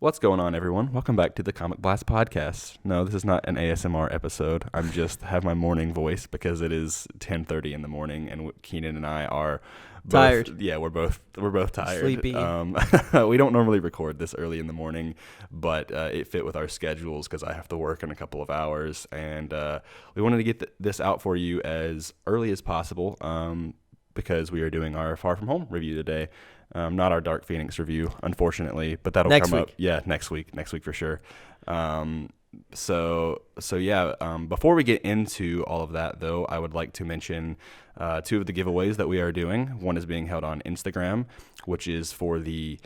What's going on, everyone? Welcome back to the Comic Blast podcast. No, this is not an ASMR episode. I'm just have my morning voice because it is 10:30 in the morning, and Keenan and I are both, tired. Yeah, we're both tired. Sleepy. We don't normally record this early in the morning, but it fit with our schedules because I have to work in a couple of hours, and we wanted to get this out for you as early as possible because we are doing our Far From Home review today. Not our Dark Phoenix review, unfortunately, but that'll come up. Yeah, next week for sure. Before we get into all of that, though, I would like to mention two of the giveaways that we are doing. One is being held on Instagram, which is for the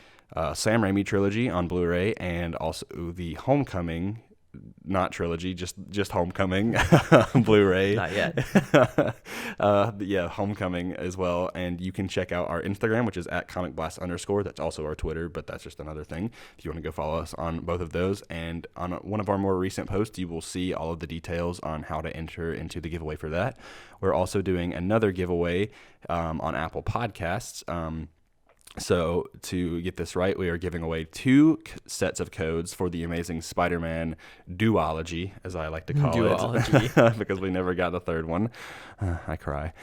Sam Raimi trilogy on Blu-ray, and also the Homecoming. Not trilogy, just Homecoming Blu-ray. Not yet. Homecoming as well. And you can check out our Instagram, which is at comicblast_. That's also our Twitter, but that's just another thing. If you want to go follow us on both of those. And on one of our more recent posts, you will see all of the details on how to enter into the giveaway for that. We're also doing another giveaway on Apple Podcasts. So to get this right, we are giving away two sets of codes for the amazing Spider-Man duology, as I like to call it, because we never got the third one. I cry.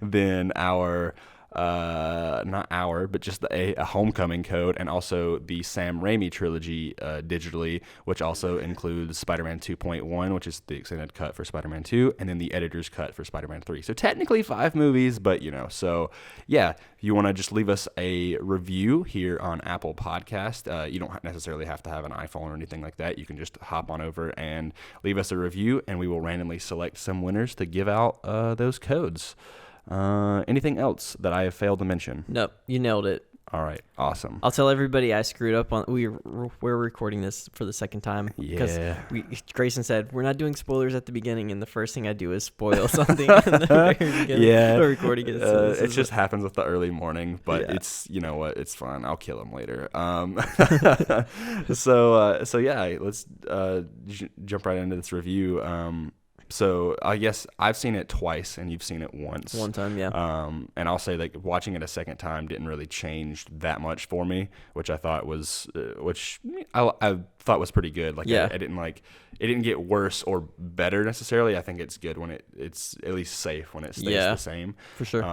Then just a Homecoming code, and also the Sam Raimi trilogy digitally, which also includes Spider-Man 2.1, which is the extended cut for Spider-Man 2, and then the editor's cut for Spider-Man 3. So technically 5 movies, but if you want to just leave us a review here on Apple Podcast, you don't necessarily have to have an iPhone or anything like that. You can just hop on over and leave us a review, and we will randomly select some winners to give out those codes. Anything else that I have failed to mention? Nope, you nailed it. All right, awesome. I'll tell everybody I screwed up on. We're recording this for the second time because Grayson said we're not doing spoilers at the beginning, and the first thing I do is spoil something at the very beginning. Yeah, of recording it. So it just happens with the early morning, but it's it's fun. I'll kill him later. Let's jump right into this review. So I guess I've seen it twice, and you've seen it once. One time, yeah. And I'll say, like, watching it a second time didn't really change that much for me, which I thought was, I thought was pretty good. Like, yeah. I didn't it didn't get worse or better necessarily. I think it's good when it's at least safe when it stays the same. For sure.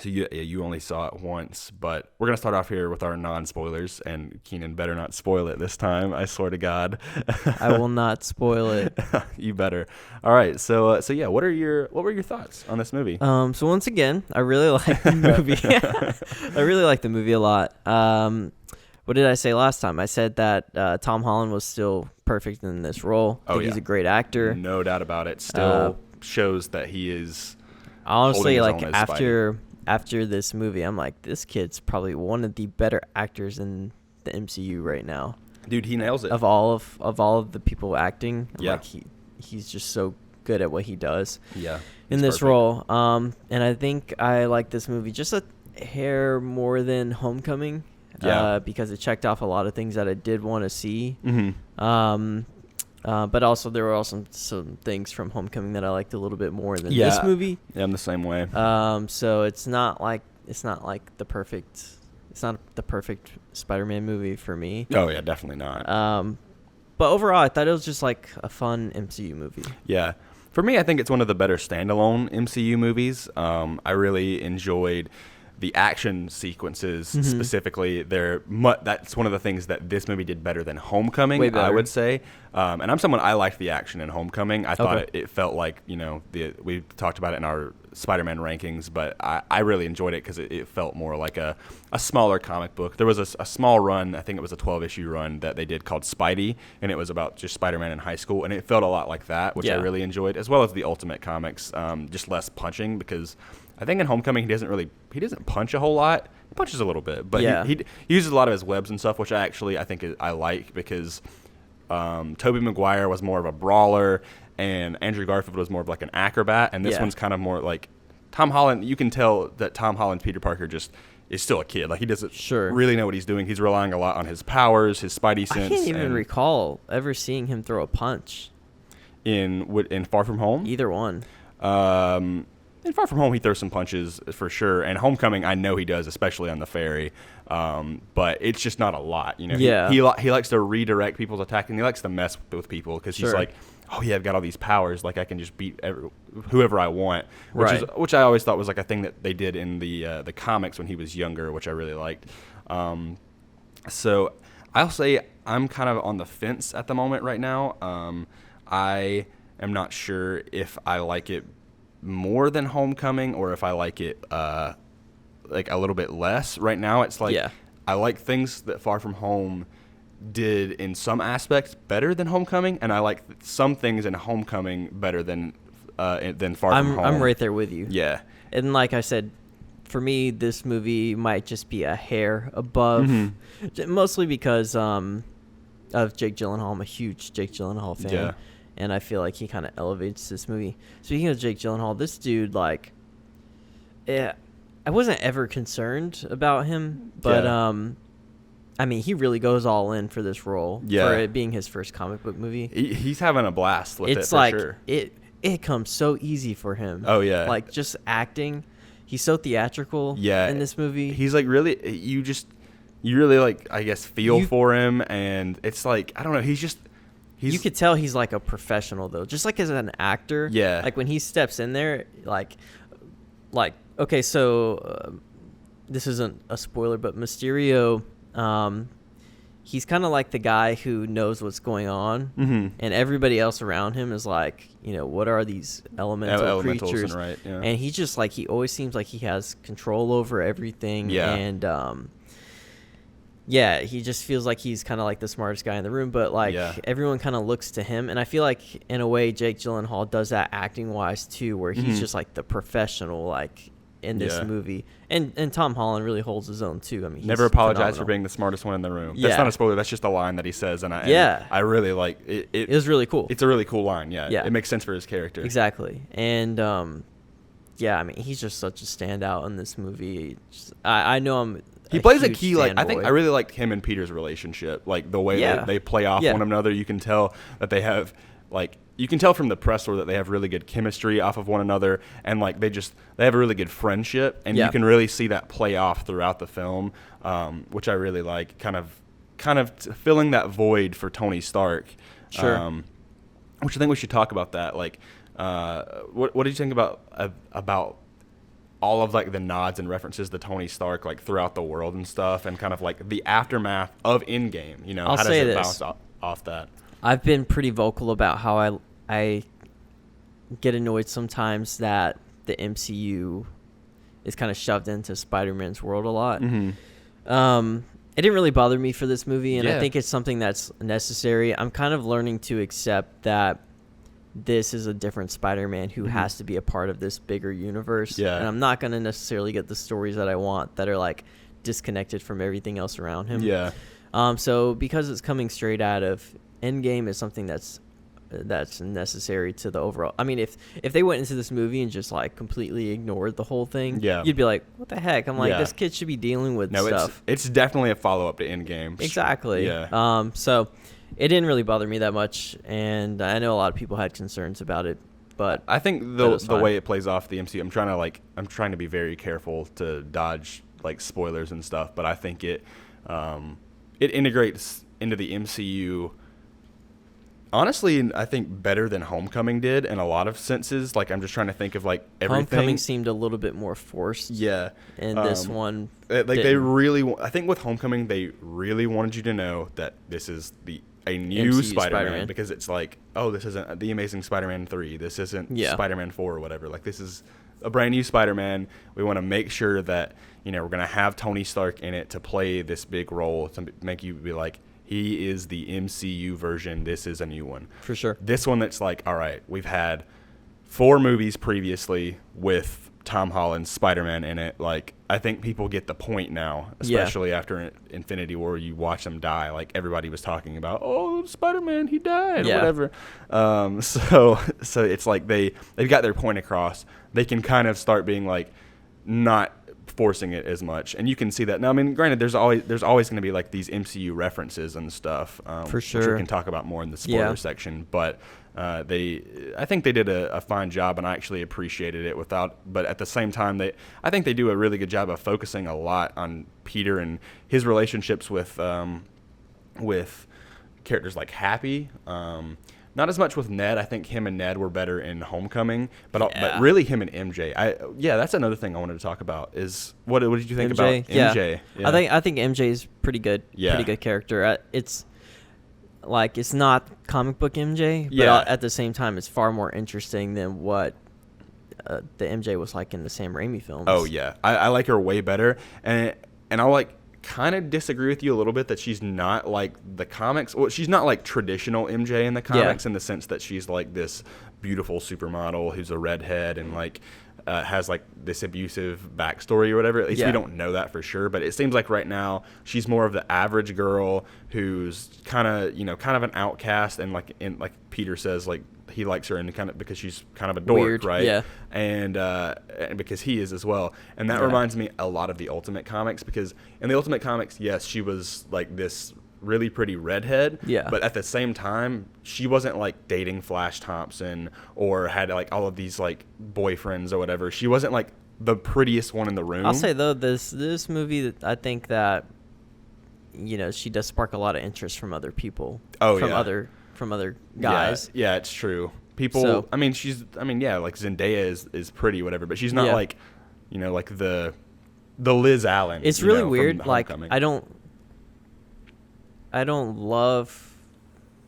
So you only saw it once, but we're going to start off here with our non-spoilers, and Keenan better not spoil it this time, I swear to God. I will not spoil it. You better. All right, so what were your thoughts on this movie? So once again, I really like the movie. I really like the movie a lot. What did I say last time? I said that Tom Holland was still perfect in this role. I think he's a great actor. No doubt about it. Still shows that he is honestly, like, after this movie, I'm like, this kid's probably one of the better actors in the MCU right now. Dude, he nails it. Of all of the people acting, like, he's just so good at what he does. Yeah. In this role. And I think I like this movie just a hair more than Homecoming. Yeah. Because it checked off a lot of things that I did want to see. Mm-hmm. But also there were also some things from Homecoming that I liked a little bit more than this movie. Yeah, I'm the same way. So it's not the perfect Spider-Man movie for me. Oh yeah, definitely not. But overall, I thought it was just like a fun MCU movie. Yeah. For me, I think it's one of the better standalone MCU movies. I really enjoyed the action sequences specifically. That's one of the things that this movie did better than Homecoming, I would say. And I liked the action in Homecoming. I thought it felt like, we talked about it in our Spider-Man rankings, but I really enjoyed it because it felt more like a smaller comic book. There was a small run, I think it was a 12-issue run that they did called Spidey, and it was about just Spider-Man in high school, and it felt a lot like that, which I really enjoyed, as well as the Ultimate Comics, just less punching, because I think in Homecoming he doesn't punch a whole lot. He punches a little bit, but he uses a lot of his webs and stuff, which I think I like, because Tobey Maguire was more of a brawler, and Andrew Garfield was more of like an acrobat, and this one's kind of more like Tom Holland. You can tell that Tom Holland's Peter Parker just is still a kid. Like, he doesn't really know what he's doing. He's relying a lot on his powers, his spidey sense. I can't even recall ever seeing him throw a punch in Far From Home. Either one. in Far From Home, he throws some punches for sure. And Homecoming, I know he does, especially on the ferry. But it's just not a lot. You know, he likes to redirect people's attack, and he likes to mess with people because he's like, oh yeah, I've got all these powers, like I can just beat whoever I want, which I always thought was like a thing that they did in the comics when he was younger, which I really liked. So I'll say I'm kind of on the fence at the moment right now. I am not sure if I like it more than Homecoming or if I like it like a little bit less. Right now it's like I like things that Far From Home did in some aspects better than Homecoming, and I like some things in Homecoming better than Far From Home. I'm right there with you. Yeah. And like I said, for me, this movie might just be a hair above, mostly because of Jake Gyllenhaal. I'm a huge Jake Gyllenhaal fan, and I feel like he kind of elevates this movie. Speaking of Jake Gyllenhaal, this dude, like, I wasn't ever concerned about him, but I mean, he really goes all in for this role. Yeah. For it being his first comic book movie. He's having a blast with it, for like, sure. It comes so easy for him. Oh, yeah. Like, just acting. He's so theatrical in this movie. He's, like, really, you really, like, I guess, feel for him. And it's like, I don't know, you could tell he's, like, a professional, though. Just, like, as an actor. Yeah. Like, when he steps in there, like okay, so this isn't a spoiler, but Mysterio... he's kind of like the guy who knows what's going on, and everybody else around him is like, you know, what are these elementals creatures? And he just like, he always seems like he has control over everything. And he just feels like he's kind of like the smartest guy in the room, but like everyone kind of looks to him. And I feel like in a way Jake Gyllenhaal does that acting wise too, where he's just like the professional, like in this movie, and Tom Holland really holds his own too. I mean, never apologize for being the smartest one in the room. That's not a spoiler. That's just a line that he says, and I really like it. It was really cool. It's a really cool line. Yeah, it makes sense for his character. Exactly, and I mean, he's just such a standout in this movie. I know he plays a key. Like I think I really liked him and Peter's relationship, like the way they play off one another. You can tell that they have like. You can tell from the press tour that they have really good chemistry off of one another, and like they have a really good friendship, and you can really see that play off throughout the film, which I really like. Kind of filling that void for Tony Stark. Sure. Which I think we should talk about that. Like, what did you think about all of like the nods and references to Tony Stark like throughout the world and stuff, and kind of like the aftermath of Endgame? You know, how does it bounce off that? I've been pretty vocal about how I get annoyed sometimes that the MCU is kind of shoved into Spider-Man's world a lot. It didn't really bother me for this movie, and I think it's something that's necessary. I'm kind of learning to accept that this is a different Spider-Man who has to be a part of this bigger universe. And I'm not going to necessarily get the stories that I want that are like disconnected from everything else around him. So because it's coming straight out of Endgame is something that's necessary to the overall. I mean, if they went into this movie and just like completely ignored the whole thing, you'd be like, what the heck? I'm like, this kid should be dealing with stuff. It's definitely a follow-up to Endgame. Exactly. So it didn't really bother me that much, and I know a lot of people had concerns about it, but I think the way it plays off the MCU, I'm trying to be very careful to dodge like spoilers and stuff, but I think it integrates into the MCU. Honestly, I think better than Homecoming did in a lot of senses. Like, I'm just trying to think of, like, everything. Homecoming seemed a little bit more forced. Yeah. And this one they really... I think with Homecoming, they really wanted you to know that this is a new MCU Spider-Man. Because it's like, oh, this isn't The Amazing Spider-Man 3. This isn't Spider-Man 4 or whatever. Like, this is a brand new Spider-Man. We want to make sure that, you know, we're going to have Tony Stark in it to play this big role. To make you be like... He is the MCU version. This is a new one. For sure. This one that's like, all right, we've had 4 movies previously with Tom Holland's Spider-Man in it. Like, I think people get the point now, especially after Infinity War, you watch them die. Like, everybody was talking about, oh, Spider-Man, he died, or whatever. So it's like they've got their point across. They can kind of start being like, not forcing it as much, and you can see that. Now, I mean, granted, there's always going to be like these MCU references and stuff, for sure, which we can talk about more in the spoiler section. But I think they did a fine job, and I actually appreciated it. But at the same time, I think they do a really good job of focusing a lot on Peter and his relationships with characters like Happy. Not as much with Ned. I think him and Ned were better in Homecoming, but really him and MJ. That's another thing I wanted to talk about. Is what did you think about MJ? Yeah. I think MJ is pretty good. Yeah. Pretty good character. It's not comic book MJ, but at the same time, it's far more interesting than what the MJ was like in the Sam Raimi films. Oh yeah, I like her way better, and I'll kind of disagree with you a little bit that she's not like the comics. Well, she's not like traditional MJ in the comics in the sense that she's like this beautiful supermodel who's a redhead and has like this abusive backstory or whatever. At least we don't know that for sure, but it seems like right now she's more of the average girl who's kind of an outcast, and like Peter says, like he likes her and kind of because she's kind of a dork, weird, right? Yeah. And because he is as well. And that reminds me a lot of the Ultimate Comics, because in the Ultimate Comics, yes, she was like this really pretty redhead, but at the same time she wasn't like dating Flash Thompson or had like all of these like boyfriends or whatever. She wasn't like the prettiest one in the room. I'll say though, this movie, I think that she does spark a lot of interest from other people. From other guys. Yeah, it's true. People, so, like Zendaya is pretty, whatever, but she's not like, like the Liz Allen. It's really weird. Like, I don't love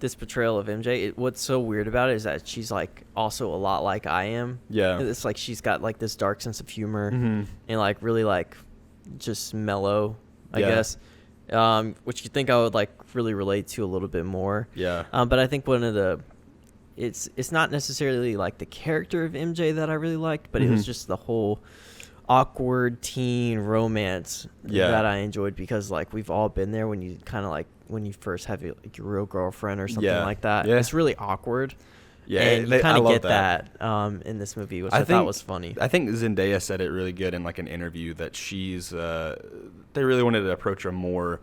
this portrayal of MJ. What's so weird about it is that she's like also a lot like I am. Yeah. It's like she's got like this dark sense of humor and like really like just mellow, I guess. Which you think I would like really relate to a little bit more. Yeah. But I think one of the it's not necessarily like the character of MJ that I really liked, but it was just the whole awkward teen romance that I enjoyed, because like we've all been there when you kind of like when you first have your real girlfriend or something like that. Yeah. It's really awkward. Yeah, and you kind of get that in this movie, which I thought was funny. I think Zendaya said it really good in like an interview that she's they really wanted to approach a more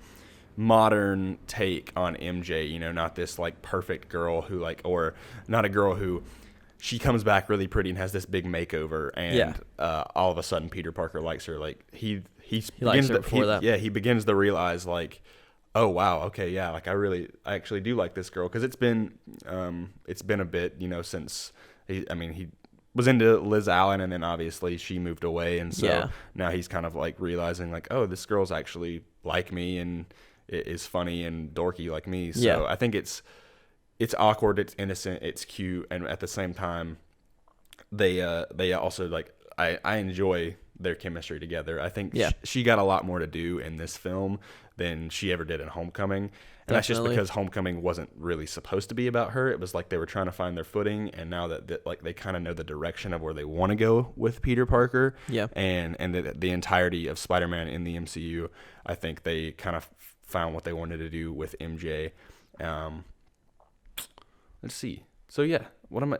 modern take on MJ, not this like perfect girl who like, or not a girl who she comes back really pretty and has this big makeover, and all of a sudden Peter Parker likes her. Like he likes her before that. Yeah, he begins to realize like, oh wow, okay, yeah, like I actually do like this girl, because it's been a bit, since he was into Liz Allen, and then obviously she moved away, and so now he's kind of like realizing like, oh, this girl's actually like me and is funny and dorky like me. So I think it's awkward, it's innocent, it's cute, and at the same time they also like I enjoy their chemistry together. I think she got a lot more to do in this film than she ever did in Homecoming. And that's just because Homecoming wasn't really supposed to be about her. It was like they were trying to find their footing, and now that like they kind of know the direction of where they want to go with Peter Parker. Yeah. And the entirety of Spider-Man in the MCU, I think they kind of found what they wanted to do with MJ. Let's see. So yeah,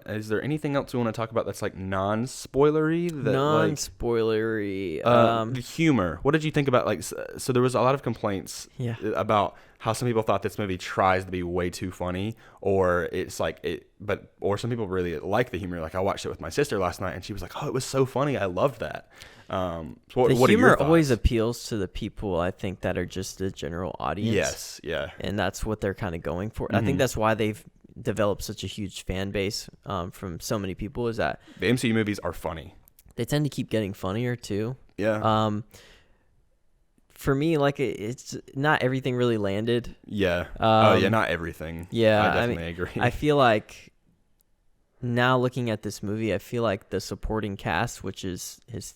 is there anything else we want to talk about that's like non-spoilery? Non-spoilery. The humor. What did you think about like? So there was a lot of complaints about how some people thought this movie tries to be way too funny, or it's like or some people really like the humor. Like I watched it with my sister last night, and she was like, "Oh, it was so funny. I loved that." So what are your thoughts? Always appeals to the people, I think, that are just the general audience. Yes, yeah, and that's what they're kind of going for. Mm-hmm. I think that's why they've developed such a huge fan base from so many people, is that the MCU movies are funny. They tend to keep getting funnier too. Yeah. For me, like it's not everything really landed. Yeah. Not everything. Yeah, I definitely agree. I feel like now looking at this movie, I feel like the supporting cast, which is his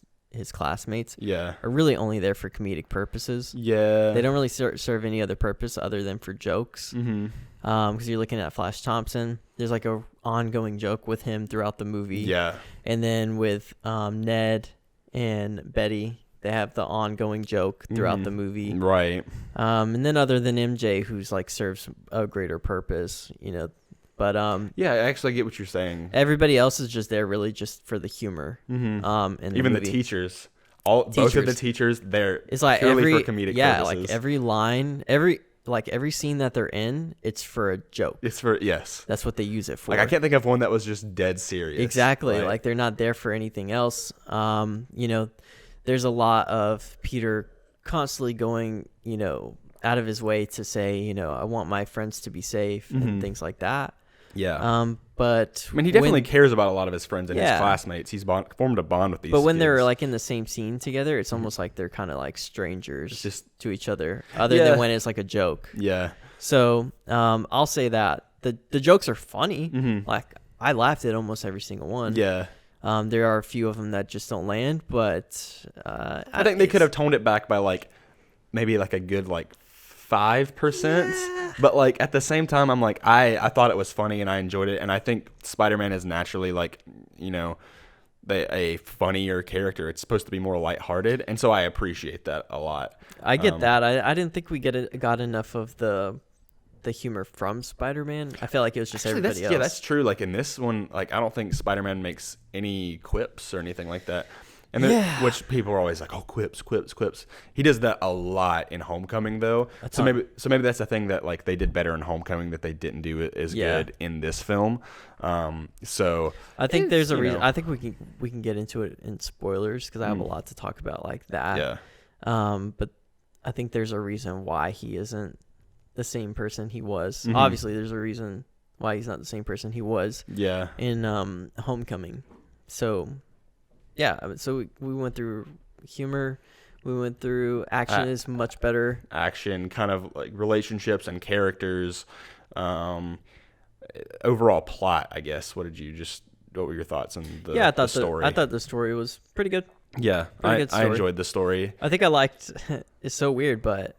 classmates, are really only there for comedic purposes. Yeah. They don't really serve any other purpose other than for jokes. Mm-hmm. Because you're looking at Flash Thompson, there's like a ongoing joke with him throughout the movie. Yeah. And then with Ned and Betty, they have the ongoing joke throughout the movie. Right. And then other than MJ, who's like serves a greater purpose, But yeah, I actually get what you're saying. Everybody else is just there really just for the humor. Mm-hmm. In even the teachers. both of the teachers, they're it's like purely for comedic purposes. Like every line, every scene that they're in, it's for a joke. It's for, yes. That's what they use it for. Like, I can't think of one that was just dead serious. Exactly. Like they're not there for anything else. You know, there's a lot of Peter constantly going, you know, out of his way to say, you know, I want my friends to be safe and things like that. Yeah. But I mean, he definitely cares about a lot of his friends and his classmates. He's formed a bond with these But when kids. they're like in the same scene together, it's almost like they're kind of like strangers to each other, other than when it's like a joke. Yeah. So I'll say that the jokes are funny. Like I laughed at almost every single one. Yeah. There are a few of them that just don't land, but I think they could have toned it back by like maybe like a good like 5%, but like at the same time, I'm like I thought it was funny and I enjoyed it, and I think Spider-Man is naturally like, you know, a funnier character. It's supposed to be more lighthearted, and so I appreciate that a lot. I get that. I didn't think we got enough of the humor from Spider-Man. I feel like it was just everybody else. Yeah, that's true. Like in this one, like I don't think Spider-Man makes any quips or anything like that. And which people are always like, oh, quips. He does that a lot in Homecoming, though. So maybe that's the thing that like they did better in Homecoming that they didn't do it as good in this film. So I think there's a reason. I think we can get into it in spoilers because I have a lot to talk about like that. Yeah. But I think there's a reason why he isn't the same person he was. Obviously, there's a reason why he's not the same person he was. Yeah. In Homecoming. So. Yeah, so we went through humor, we went through action is much better. Action, kind of like relationships and characters, overall plot, I guess. What were your thoughts on the story? I thought the story was pretty good. Yeah, I enjoyed the story. I think I liked, it's so weird, but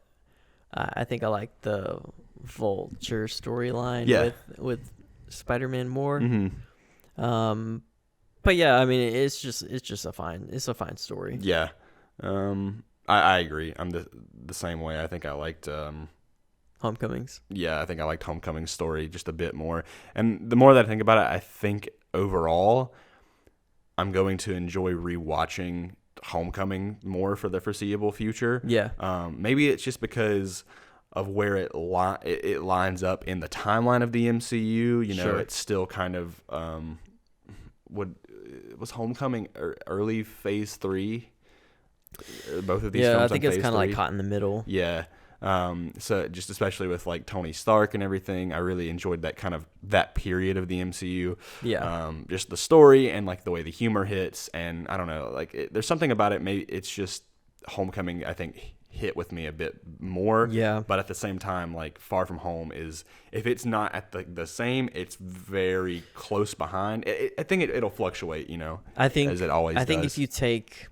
I think I liked the Vulture storyline with Spider-Man more. But yeah, I mean, it's just a fine story. Yeah, I agree. I'm the same way. I think I liked Homecomings. Yeah, I think I liked Homecoming's story just a bit more. And the more that I think about it, I think overall, I'm going to enjoy rewatching Homecoming more for the foreseeable future. Yeah. Maybe it's just because of where it lines up in the timeline of the MCU. You know, it's still kind of was Homecoming early phase 3? Both of these films. Yeah, I think it's kind of like caught in the middle. Yeah. So just especially with like Tony Stark and everything, I really enjoyed that period of the MCU. Yeah. Just the story and like the way the humor hits, and I don't know, like there's something about it. Maybe it's just Homecoming, I think, hit with me a bit more. Yeah. But at the same time, like Far From Home is, if it's not at the same, it's very close behind. I think it'll fluctuate, you know. I think as it always does. I think if you take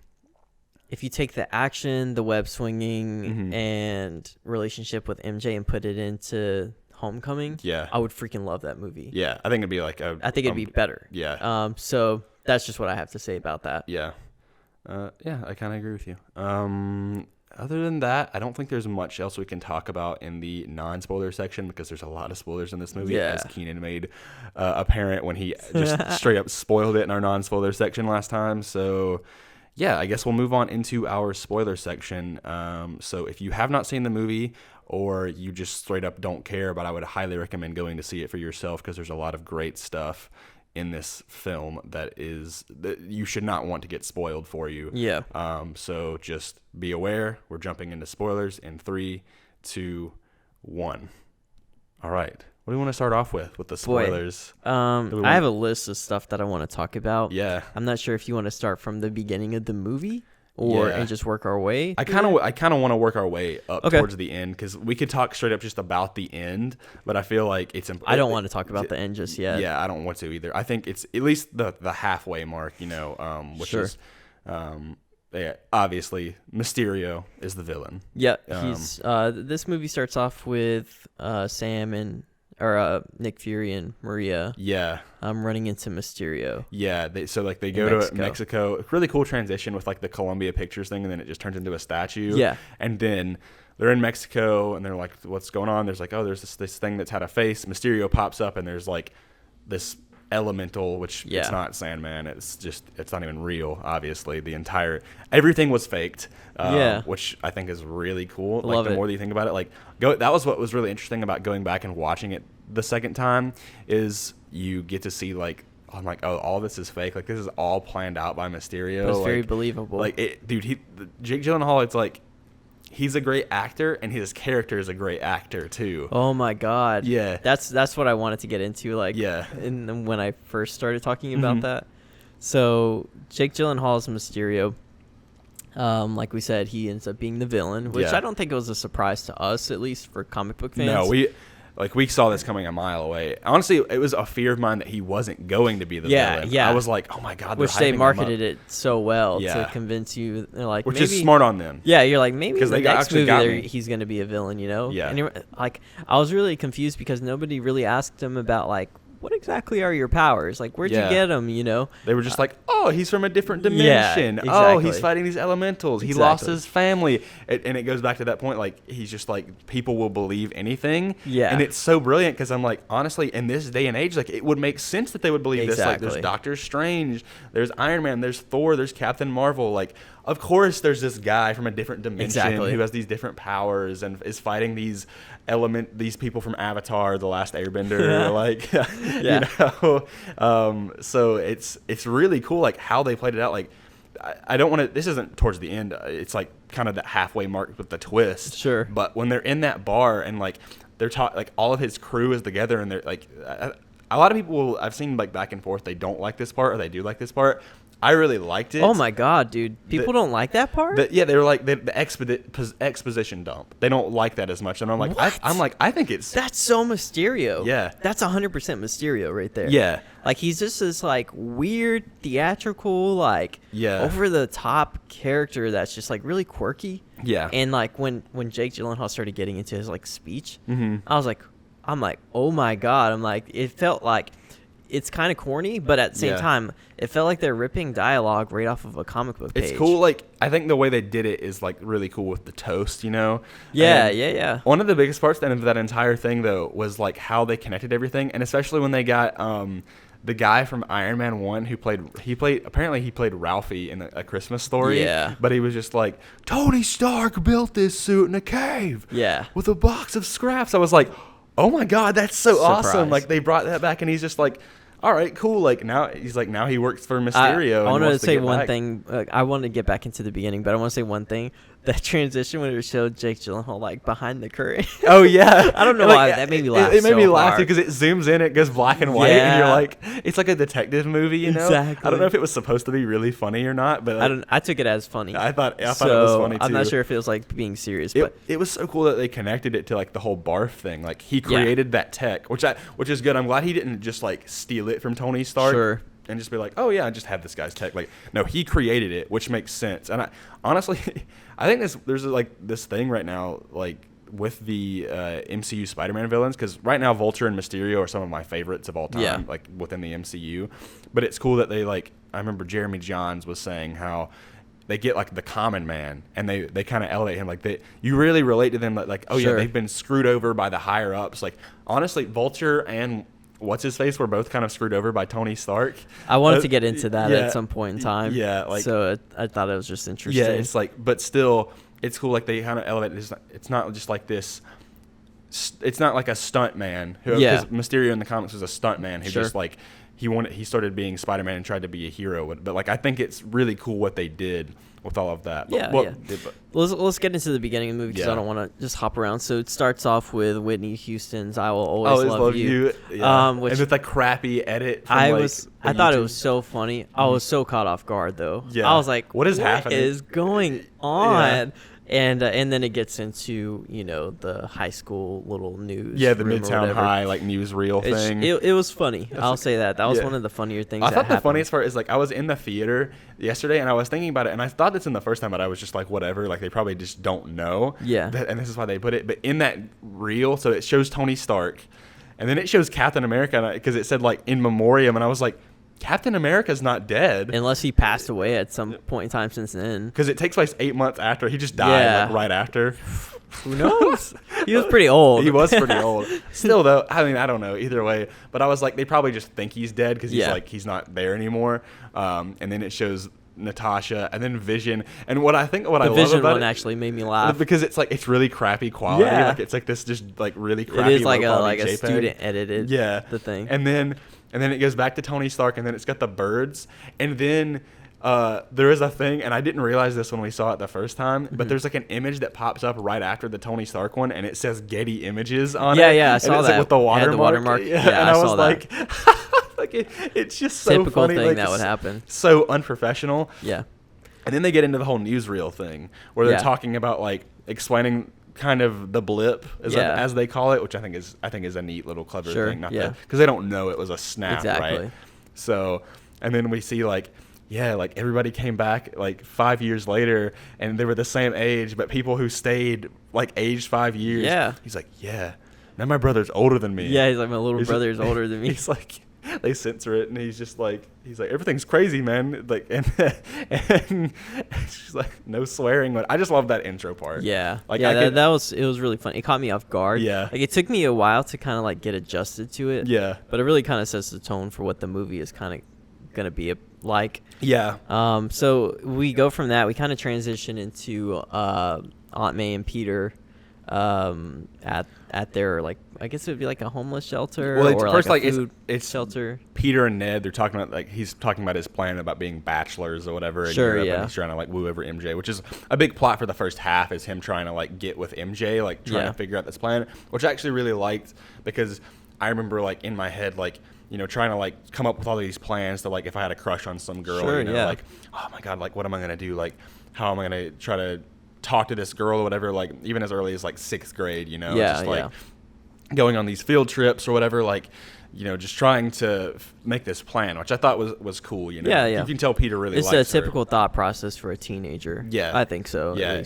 the action, the web swinging, and relationship with MJ and put it into Homecoming, I would freaking love that movie. Yeah, I think it'd be like I think it'd be better. Yeah. So that's just what I have to say about that. Yeah. Yeah, I kind of agree with you. Other than that, I don't think there's much else we can talk about in the non-spoiler section because there's a lot of spoilers in this movie, as Keenan made apparent when he just straight up spoiled it in our non-spoiler section last time. So, yeah, I guess we'll move on into our spoiler section. So if you have not seen the movie or you just straight up don't care, but I would highly recommend going to see it for yourself because there's a lot of great stuff in this film that you should not want to get spoiled for you. Yeah. So just be aware. We're jumping into spoilers in 3, 2, 1. All right. What do you want to start off with the spoilers? I have a list of stuff that I want to talk about. Yeah. I'm not sure if you want to start from the beginning of the movie and just work our way. I kind of want to work our way up towards the end because we could talk straight up just about the end, but I feel like it's important. I don't want to talk about the end just yet. Yeah, I don't want to either. I think it's at least the halfway mark, you know, which is obviously Mysterio is the villain. Yeah, he's this movie starts off with Sam or Nick Fury and Maria. Yeah. Running into Mysterio. Yeah. They go to Mexico. Really cool transition with like the Columbia Pictures thing, and then it just turns into a statue. Yeah. And then they're in Mexico, and they're like, "What's going on?" There's like, "Oh, there's this thing that's had a face." Mysterio pops up, and there's like this elemental, which it's not Sandman. It's not even real. Obviously, everything was faked. Which I think is really cool. Like the more that you think about it, that was what was really interesting about going back and watching it the second time is you get to see I'm like, oh, all this is fake. Like this is all planned out by Mysterio. It's very believable. Jake Gyllenhaal. It's like he's a great actor, and his character is a great actor too. Oh my God. Yeah. That's what I wanted to get into. When I first started talking about that. So Jake Gyllenhaal's Mysterio. Like we said, he ends up being the villain, which I don't think it was a surprise to us, at least for comic book fans. No, we saw this coming a mile away. Honestly, it was a fear of mine that he wasn't going to be the villain. Yeah, I was like, oh my God, which they marketed it so well to convince you. They're like, which is smart on them. Yeah, you're like, maybe in the next movie he's going to be a villain, you know? Yeah. And you're like, I was really confused because nobody really asked him about what exactly are your powers? Like, where'd you get them, you know? They were just like, oh, he's from a different dimension. Yeah, exactly. Oh, he's fighting these elementals. He lost his family. And it goes back to that point, he's just like, people will believe anything. Yeah. And it's so brilliant because I'm like, honestly, in this day and age, it would make sense that they would believe this. Like, there's Doctor Strange, there's Iron Man, there's Thor, there's Captain Marvel. Of course, there's this guy from a different dimension who has these different powers and is fighting these people from Avatar, The Last Airbender. So it's really cool, how they played it out. I don't want to. This isn't towards the end. It's kind of that halfway mark with the twist. Sure. But when they're in that bar and they're all of his crew is together and they're a lot of people I've seen back and forth. They don't like this part or they do like this part. I really liked it. Oh my God, dude! People don't like that part. They were like the exposition dump. They don't like that as much, and I'm like, I think that's so Mysterio. Yeah, that's 100% Mysterio right there. Yeah, he's just this weird theatrical, over the top character that's just really quirky. Yeah, and when Jake Gyllenhaal started getting into his speech, I'm like, oh my God! It felt like. It's kind of corny, but at the same time, it felt like they're ripping dialogue right off of a comic book page. It's cool. I think the way they did it is really cool with the toast, you know? Yeah. One of the biggest parts of that entire thing, though, was how they connected everything, and especially when they got the guy from Iron Man 1 who apparently he played Ralphie in A Christmas Story. Yeah. But he was just like, Tony Stark built this suit in a cave. Yeah. With a box of scraps. I was like, oh my God, that's so awesome. They brought that back, and he's just like, all right, cool. Now he works for Mysterio. I want to say one thing. I want to get back into the beginning, but I want to say one thing. That transition when it showed Jake Gyllenhaal behind the curtain. Oh yeah, I don't know why that made me laugh. It made me laugh because it zooms in, it goes black and white, and you're like, it's like a detective movie, you know? Exactly. I don't know if it was supposed to be really funny or not, but I took it as funny. I thought it was funny too. I'm not sure if it was being serious, but it was so cool that they connected it to the whole barf thing. He created that tech, which is good. I'm glad he didn't just steal it from Tony Stark. Sure. And just be like, oh yeah, I just have this guy's tech. No, he created it, which makes sense. And honestly, I think there's this thing right now, with the MCU Spider-Man villains, because right now Vulture and Mysterio are some of my favorites of all time, within the MCU. But it's cool that they I remember Jeremy Johns was saying how they get the common man, and they kind of elevate him. You really relate to them. Yeah, they've been screwed over by the higher ups. Honestly, Vulture and what's his face were both kind of screwed over by Tony Stark. I wanted to get into that at some point in time. Yeah, so I thought it was just interesting. Yeah, it's but still, it's cool. They kind of elevate it. It's not just this. It's not like a stunt man because Mysterio in the comics was a stunt man who just he started being Spider-Man and tried to be a hero. But I think it's really cool what they did with all of that. Let's get into the beginning of the movie because I don't want to just hop around. So it starts off with Whitney Houston's "I Will Always Love You," which, and with a crappy edit. From I thought it was so funny. I was so caught off guard though. Yeah. I was like, "What is happening? What is going on?" And then it gets into the high school little news. Yeah, the Midtown High newsreel thing. It was funny. I'll say that was one of the funnier things. I thought the funniest part is I was in the theater yesterday and I was thinking about it, and I thought this in the first time, but I was just whatever. They probably just don't know. Yeah. And this is why they put it. But in that reel, so it shows Tony Stark, and then it shows Captain America because it said in memoriam, and I was like, Captain America's not dead. Unless he passed away at some point in time since then. Because it takes place 8 months after. He just died like right after. Who knows? He was pretty old. He was pretty old. Still, though, I mean, I don't know. Either way. But I was like, they probably just think he's dead because he's not there anymore. And then it shows Natasha and then Vision. And what I love Vision about one it actually made me laugh. because it's really crappy quality. Yeah. Like, it's like this just like really crappy. It is like a JPEG. student edited the thing. And then it goes back to Tony Stark, and then it's got the birds. And then there is a thing, and I didn't realize this when we saw it the first time, but there's like an image that pops up right after the Tony Stark one, and it says Getty Images on it. Yeah, I saw that. Like with the watermark. Yeah, and I was saw like, like it's just so typical funny. thing Like, that would happen. So unprofessional. Yeah. And then they get into the whole newsreel thing, where they're talking about like explaining kind of the blip as they call it, which I think is a neat little clever thing. Because they don't know it was a snap, right? So, and then we see like everybody came back like 5 years later, and they were the same age, but people who stayed like aged 5 years. Yeah. He's like, now my brother's older than me. Yeah, he's like, my little brother's older than me. He's like, they censor it, and he's like, everything's crazy, man. Like, and she's like, no swearing. But I just love that intro part. Yeah. Like, it was really fun. It caught me off guard. Yeah. Like, it took me a while to kind of like get adjusted to it. Yeah. But it really kind of sets the tone for what the movie is kind of gonna be like. Yeah. So we go from that. We kind of transition into Aunt May and Peter at their, like, I guess it would be like a homeless shelter, well, or first, like a like food it's shelter. Peter and Ned, they're talking about, like, he's talking about his plan about being bachelors or whatever in Europe, and he's trying to like woo over MJ, which is a big plot for the first half, is him trying to like get with MJ, like trying to figure out this plan, which I actually really liked, because I remember like in my head, like, you know, trying to like come up with all these plans to, like, if I had a crush on some girl, like, oh my God, like, what am I gonna do? Like, how am I gonna try to talk to this girl or whatever? Like, even as early as like 6th grade, you know, like going on these field trips or whatever, like, you know, just trying to make this plan, which I thought was cool. You know, you can tell Peter really likes her. It's a typical thought process for a teenager. Yeah, I think so. Yeah,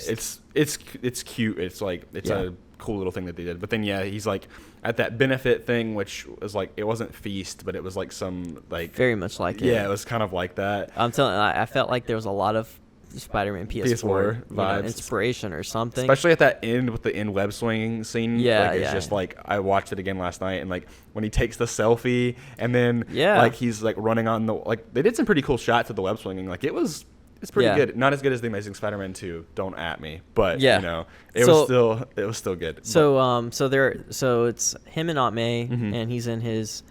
it's cute. It's like a cool little thing that they did. But then he's like at that benefit thing, which was like, it wasn't feast, but it was like some like very much like it. Yeah, it was kind of like that. I'm telling you, I felt like there was a lot of Spider-Man PS4 vibes, inspiration or something, especially at that end with the end web swinging scene. It's just like, I watched it again last night, and like when he takes the selfie, and then like he's like running on the, like, they did some pretty cool shots of the web swinging. Like, it's pretty good. Not as good as the Amazing Spider-Man 2. Don't at me, but you know, it was still good. So so it's him and Aunt May, and he's in his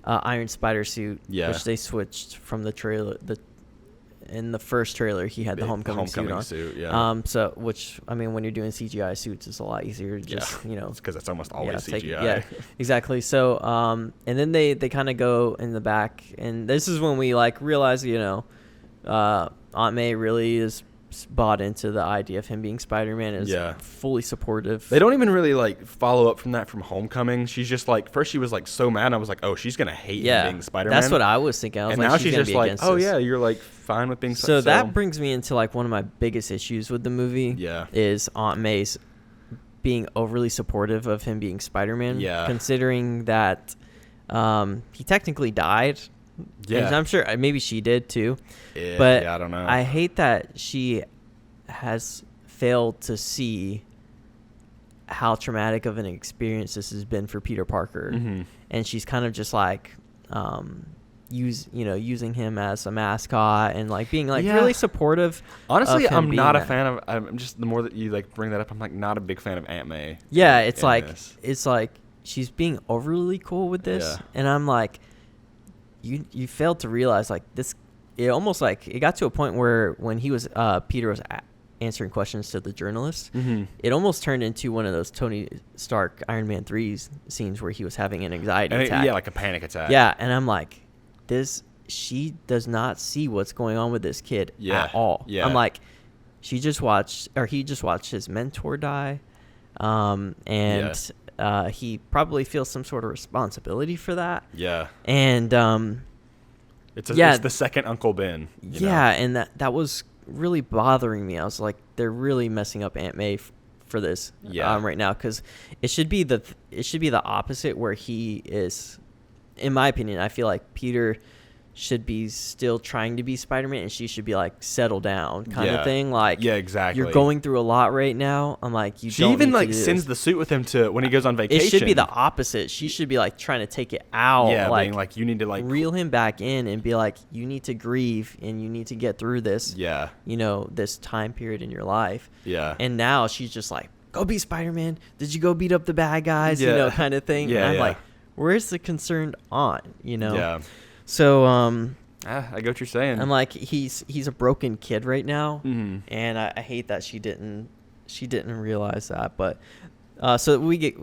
Iron Spider suit, which they switched from the trailer. In the first trailer, he had the homecoming suit on. So, which, I mean, when you're doing CGI suits, it's a lot easier to just, you know. It's because it's almost always CGI. Yeah, exactly. So, and then they kind of go in the back, and this is when we, like, realize, you know, Aunt May really is bought into the idea of him being Spider-Man, is fully supportive. They don't even really like follow up from that from Homecoming. She's just like, first she was like so mad, and I was like, oh, she's gonna hate him being Spider-Man. That's what I was thinking. I was and like, now she's just like, oh yeah, you're like fine with being so that brings me into like one of my biggest issues with the movie is Aunt May's being overly supportive of him being Spider-Man, considering that he technically died. And I'm sure maybe she did too. But I don't know. I hate that she has failed to see how traumatic of an experience this has been for Peter Parker. And she's kind of just like using him as a mascot and like being like really supportive. Honestly, I'm not a fan of, I'm just, the more that you like bring that up, I'm like not a big fan of Aunt May. Yeah, it's like she's being overly cool with this, and I'm like, you failed to realize, like, this, it almost like it got to a point where when he was Peter was answering questions to the journalist, it almost turned into one of those Tony Stark Iron Man 3 scenes where he was having an anxiety attack. Like a panic attack. And I'm like, she does not see what's going on with this kid at all. I'm like, he just watched his mentor die, and he probably feels some sort of responsibility for that. And it's the second Uncle Ben. You know? And that was really bothering me. I was like, they're really messing up Aunt May for this right now, because it should be the opposite, where he is, in my opinion, I feel like Peter should be still trying to be Spider-Man, and she should be like settle down kind of thing. Like, yeah, exactly. You're going through a lot right now. I'm like, she don't even need like to do sends this. the suit with him to when he goes on vacation. It should be the opposite. She should be like trying to take it out. Yeah, like, being like, you need to like reel him back in and be like, you need to grieve and you need to get through this. Yeah. You know, this time period in your life. Yeah. And now she's just like, go be Spider-Man. Did you go beat up the bad guys? Yeah. You know, kind of thing. Yeah. And I'm like, where's the concerned aunt? You know. Yeah. So I get what you're saying. I'm like, he's a broken kid right now, and I hate that she didn't realize that. But so we get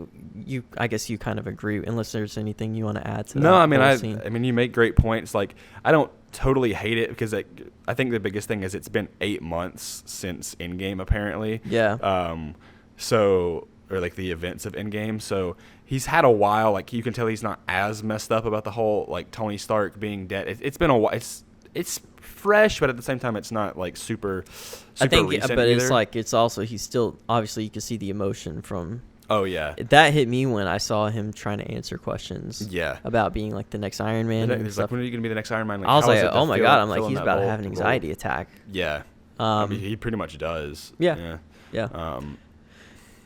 you. I guess you kind of agree, unless there's anything you want to add to that. No, I mean, scene. I mean, you make great points. Like, I don't totally hate it because I think the biggest thing is it's been 8 months since Endgame, apparently. Yeah. So, or like the events of Endgame. So he's had a while. Like, you can tell he's not as messed up about the whole like Tony Stark being dead. It's been a while. It's fresh, but at the same time, it's not like super I think, recent but either. it's like he's still obviously you can see the emotion from. Oh yeah, that hit me when I saw him trying to answer questions. Yeah, about being like the next Iron Man. And he's stuff. like, when are you gonna be the next Iron Man? Like, I was like, oh my god! I'm like, he's about to have an anxiety attack. Yeah, I mean, he pretty much does. Yeah.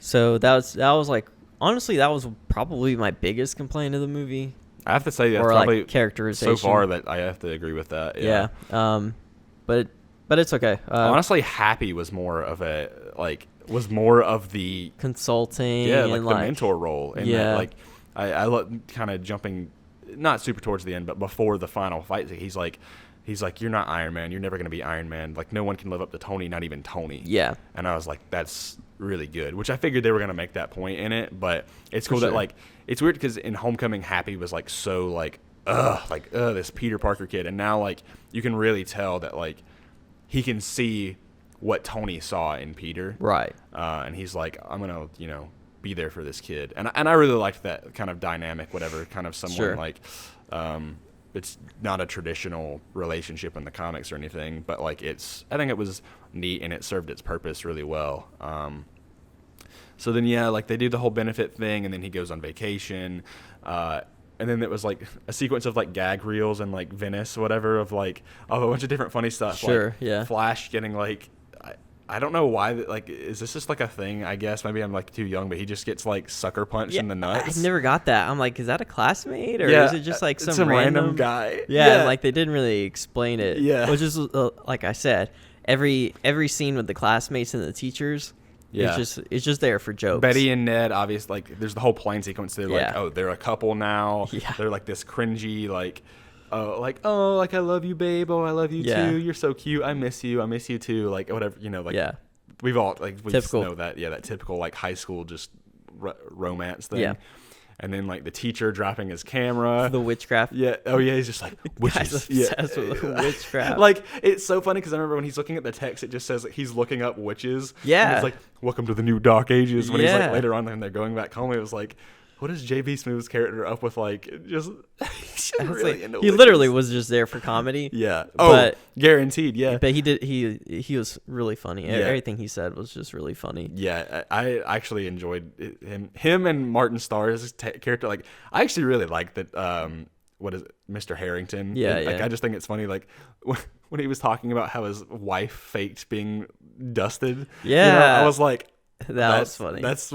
So that was like, honestly, that was probably my biggest complaint of the movie. I have to say that's or probably like characterization so far that I have to agree with that. Yeah. But it's okay. Honestly, Happy was more of the consulting. Yeah, like and the mentor role. And yeah. That, like I love kind of jumping, not super towards the end, but before the final fight, he's like, you're not Iron Man. You're never going to be Iron Man. Like, no one can live up to Tony, not even Tony. Yeah. And I was like, that's really good, which I figured they were going to make that point in it. But it's cool that, like, it's weird because in Homecoming, Happy was, like, so, like, this Peter Parker kid. And now, like, you can really tell that, like, he can see what Tony saw in Peter. Right. And he's like, I'm going to, be there for this kid. And I really liked that kind of dynamic, whatever, kind of someone, like, it's not a traditional relationship in the comics or anything, but like I think it was neat and it served its purpose really well. So then, like they do the whole benefit thing and then he goes on vacation. And then it was like a sequence of like gag reels and like Venice, whatever, of like a bunch of different funny stuff. Sure. Like yeah. Flash getting like, I don't know why, like, is this just like a thing? I guess maybe I'm like too young, but he just gets like sucker punched in the nuts. I never got that. I'm like, is that a classmate or is it just like some random guy? Yeah, like they didn't really explain it. Yeah, which is like I said, every scene with the classmates and the teachers. Yeah, it's just there for jokes. Betty and Ned, obviously, like there's the whole plane sequence. They're like, oh, they're a couple now. Yeah, they're like this cringy like. Like I love you, babe. Oh, I love you too. You're so cute. I miss you. I miss you too. Like whatever, like we've all like we know that. Yeah, that typical like high school just romance thing. Yeah. And then like the teacher dropping his camera. The witchcraft. Yeah. Oh yeah. He's just like witches. Obsessed with witchcraft. Like it's so funny because I remember when he's looking at the text, it just says that he's looking up witches. Yeah. And it's like welcome to the new dark ages. When he's like later on when they're going back home, it was like. What is JB Smooth's character up with? Like, just really into he literally was just there for comedy. Yeah. But, guaranteed. Yeah. But he was really funny. Yeah. Everything he said was just really funny. Yeah, I actually enjoyed him and Martin Starr's character. Like, I actually really like that. What is it, Mr. Harrington? Yeah. Like, I just think it's funny. Like when he was talking about how his wife faked being dusted. Yeah. I was like. That was funny. That's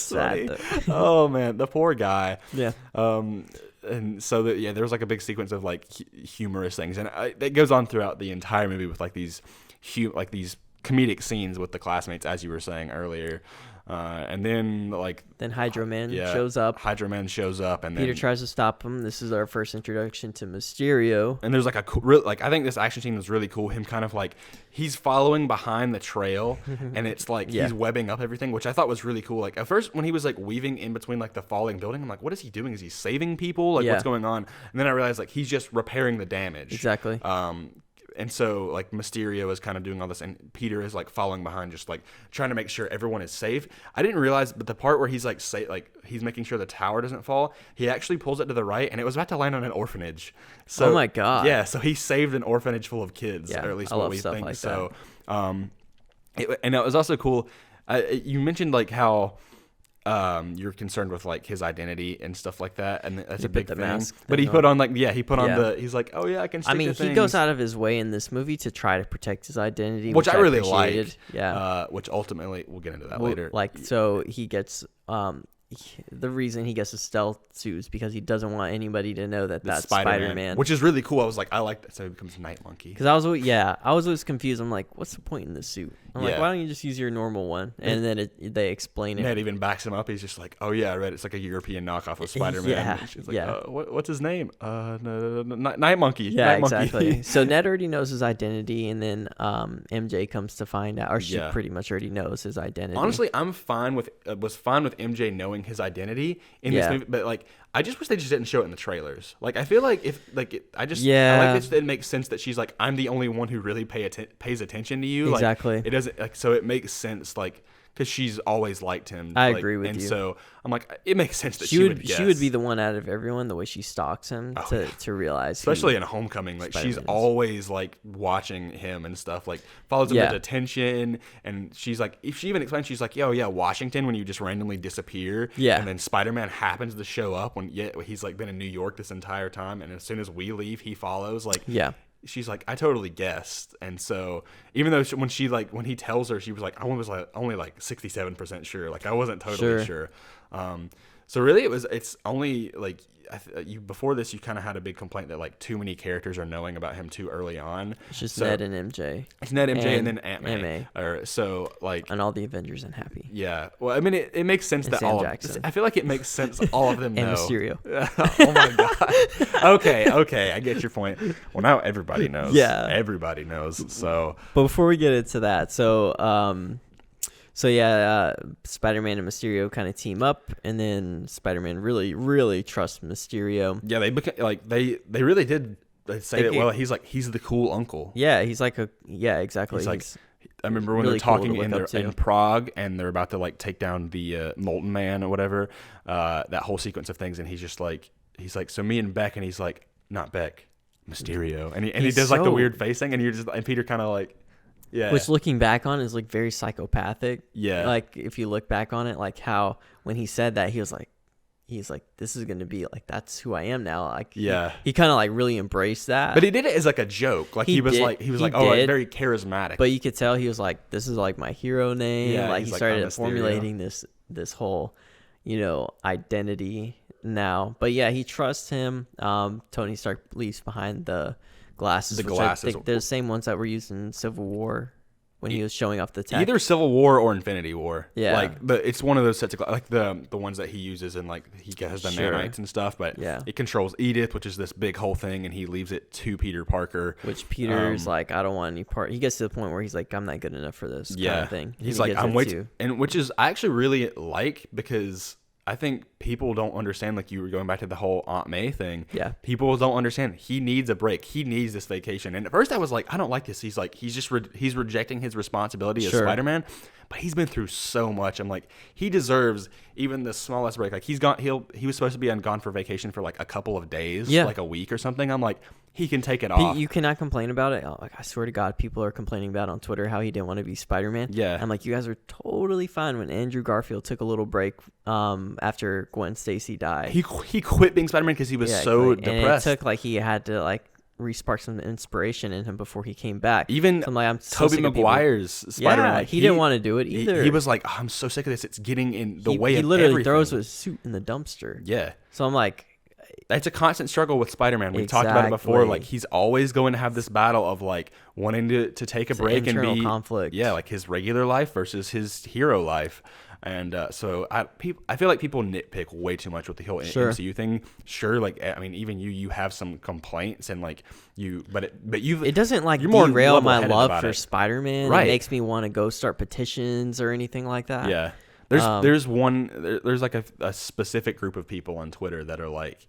sad. Though. Oh man, the poor guy. Yeah. And so there was like a big sequence of like humorous things, and it goes on throughout the entire movie with like these comedic scenes with the classmates, as you were saying earlier. And then Hydro Man shows up. Hydro Man shows up, and Peter tries to stop him. This is our first introduction to Mysterio. And there's like I think this action scene was really cool. Him kind of like he's following behind the trail, and it's like he's webbing up everything, which I thought was really cool. Like at first when he was like weaving in between like the falling building, I'm like, what is he doing? Is he saving people? Like what's going on? And then I realized like he's just repairing the damage. Exactly. And so like Mysterio is kind of doing all this, and Peter is like following behind, just like trying to make sure everyone is safe. I didn't realize, but the part where he's like he's making sure the tower doesn't fall, he actually pulls it to the right, and it was about to land on an orphanage. So, oh my god! Yeah, so he saved an orphanage full of kids, or at least what we think. Like so, and it was also cool. You mentioned like how you're concerned with like his identity and stuff like that, and that's a big thing. Mask but he put on like he put on the he's like, oh yeah, I can stick to he goes out of his way in this movie to try to protect his identity, which I really like. Yeah. Which ultimately we'll get into that later. Like, so he gets the reason he gets a stealth suit is because he doesn't want anybody to know that that's Spider-Man, which is really cool. I was like, I like that. So he becomes Night Monkey. Because I was always confused. I'm like, what's the point in this suit? I'm like, why don't you just use your normal one? And then they explain it. Ned even backs him up. He's just like, oh yeah, I read it's like a European knockoff of Spider-Man. Yeah, and she's like, what's his name? No, Night Monkey. Yeah, Night exactly. Monkey. So Ned already knows his identity, and then MJ comes to find out, or she pretty much already knows his identity. Honestly, I'm fine with MJ knowing his identity in this movie, but like, I just wish they just didn't show it in the trailers. Like, I feel like I like it makes sense that she's like, I'm the only one who really pays attention to you. Exactly. Like, it doesn't like, so it makes sense like, because she's always liked him. I agree with you. And so I'm like, it makes sense that she would guess. She would be the one out of everyone, the way she stalks him to realize. Especially in Homecoming, like she's always like watching him and stuff, like follows him with attention. And she's like, if she even explains, she's like, yo, yeah, Washington, when you just randomly disappear. Yeah. And then Spider-Man happens to show up when he's like been in New York this entire time. And as soon as we leave, he follows. Like, she's like, I totally guessed. And so even though when he tells her, she was like, I was like only like 67% sure. Like I wasn't totally sure. So really it's only like before this, you kind of had a big complaint that like too many characters are knowing about him too early on. It's just Ned and MJ. It's Ned, MJ, and then Aunt May. So like, and all the Avengers and Happy. Yeah. Well, I mean, it makes sense and that Sam all Jackson. I feel like it makes sense all of them and know. Mysterio. Oh my god. Okay, I get your point. Well, now everybody knows. Yeah. Everybody knows. So. But before we get into that, Spider-Man and Mysterio kind of team up, and then Spider-Man really, really trusts Mysterio. Yeah, they really did say it well. He's the cool uncle. Yeah, he's like exactly. I remember when really they're talking in Prague, and they're about to like take down the Molten Man or whatever. That whole sequence of things, and he's like, so me and Beck, and he's like, not Beck, Mysterio, and he does like the weird face thing, and Peter kind of like. Yeah. Which looking back on is like very psychopathic. Yeah. Like if you look back on it, like how when he said that, he's like, this is going to be like, that's who I am now. Like, he kind of like really embraced that. But he did it as like a joke. Like he was like, I'm very charismatic. But you could tell he was like, this is like my hero name. Yeah, like he started formulating this whole, identity now. But yeah, he trusts him. Tony Stark leaves behind the glasses. They're the same ones that were used in Civil War when he was showing off the tech. Either Civil War or Infinity War. Yeah. Like it's one of those sets of like the ones that he uses and like he has the nanites and stuff, but it controls Edith, which is this big whole thing, and he leaves it to Peter Parker. Which Peter's like, I don't want any part. He gets to the point where he's like, I'm not good enough for this kind of thing. He's like, I'm waiting, and which is I actually really like, because I think people don't understand, like you were going back to the whole Aunt May thing. Yeah. People don't understand. He needs a break. He needs this vacation. And at first I was like, I don't like this. He's like, he's rejecting his responsibility as Spider-Man. But he's been through so much. I'm like, he deserves even the smallest break. Like he was supposed to be gone for vacation for like a couple of days, like a week or something. I'm like, he can take it off. You cannot complain about it. Oh, I swear to God, people are complaining about it on Twitter how he didn't want to be Spider-Man. Yeah. I'm like, you guys are totally fine when Andrew Garfield took a little break after Gwen Stacy died. He quit being Spider-Man because he was so depressed. And it took he had to re-spark some inspiration in him before he came back. Even so I'm Tobey Maguire's Spider-Man. He didn't want to do it either. He was like, oh, I'm so sick of this. It's getting in the way of everything. He literally throws his suit in the dumpster. Yeah. So I'm like, it's a constant struggle with Spider-Man. We've talked about it before. Like he's always going to have this battle of like wanting to take a break and be conflict. Yeah, like his regular life versus his hero life. And so I feel like people nitpick way too much with the whole MCU thing. Sure, like I mean, even you have some complaints, and like it doesn't like derail my love for Spider-Man. Right. It makes me want to go start petitions or anything like that. Yeah. There's like a specific group of people on Twitter that are like,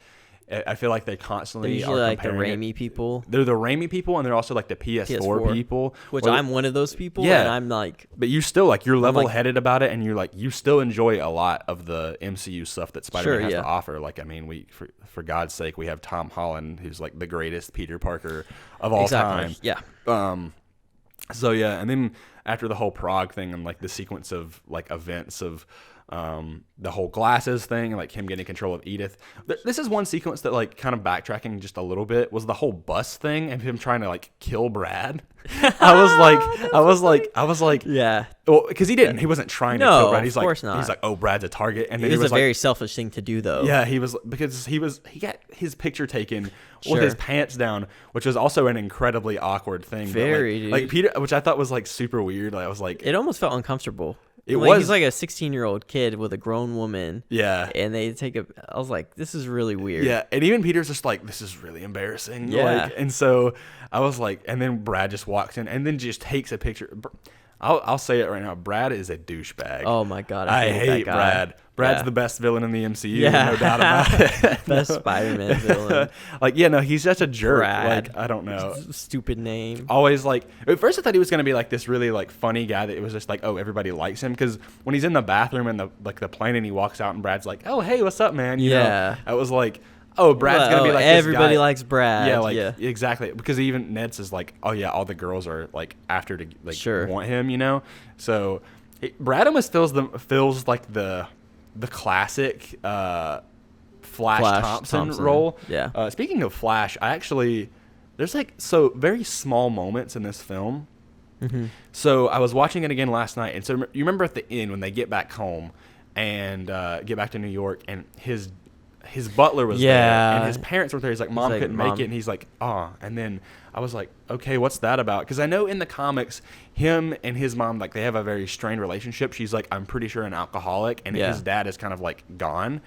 I feel like they constantly they're usually like the Raimi people. They're the Raimi people, and they're also like the PS4 people. Which I'm one of those people. Yeah. And I'm like, but you still like, you're level-headed about it, and you're like, you still enjoy a lot of the MCU stuff that Spider-Man has to offer. Like, I mean, for God's sake, we have Tom Holland, who's like the greatest Peter Parker of all time. Yeah. So yeah, and then after the whole Prague thing and like the sequence of like events of The whole glasses thing, like him getting control of Edith. This is one sequence that, like, kind of backtracking just a little bit, was the whole bus thing and him trying to, like, kill Brad. I was like, yeah. Well, because he wasn't trying to kill Brad. He's of course not. He's like, oh, Brad's a target, and then It was a like, very selfish thing to do, though. yeah, he got his picture taken with his pants down, which was also an incredibly awkward thing. Very, dude. Like Peter, which I thought was like super weird. Like I was like, it almost felt uncomfortable. He's like a 16-year-old kid with a grown woman. Yeah. And they I was like, this is really weird. Yeah. And even Peter's just like, this is really embarrassing. Yeah. Like, and so I was like, and then Brad just walks in and then just takes a picture. I'll say it right now. Brad is a douchebag. Oh my God. I hate that guy. Brad. Brad's the best villain in the MCU. Yeah. No doubt about it. Best Spider-Man villain. Like, yeah, no, he's such a jerk. Brad. Like, I don't know. Stupid name. Always like, at first I thought he was going to be like this really like funny guy that it was just like, oh, everybody likes him. Because when he's in the bathroom and the plane and he walks out and Brad's like, oh, hey, what's up, man? You know, I was like, oh, Brad's going to be like everybody this guy. likes Brad. Yeah, exactly. Because even Ned's is like, oh yeah, all the girls are like after to like want him, you know? So Brad almost feels like the classic Flash Thompson role. Yeah. Speaking of Flash, there's like very small moments in this film. Mm-hmm. So I was watching it again last night, and so you remember at the end when they get back home and get back to New York, and his butler was there, and his parents were there. He's like, Mom couldn't make it, and he's like, ah. And then I was like, okay, what's that about? Because I know in the comics, him and his mom, like, they have a very strained relationship. She's like, I'm pretty sure an alcoholic, and his dad is kind of like gone,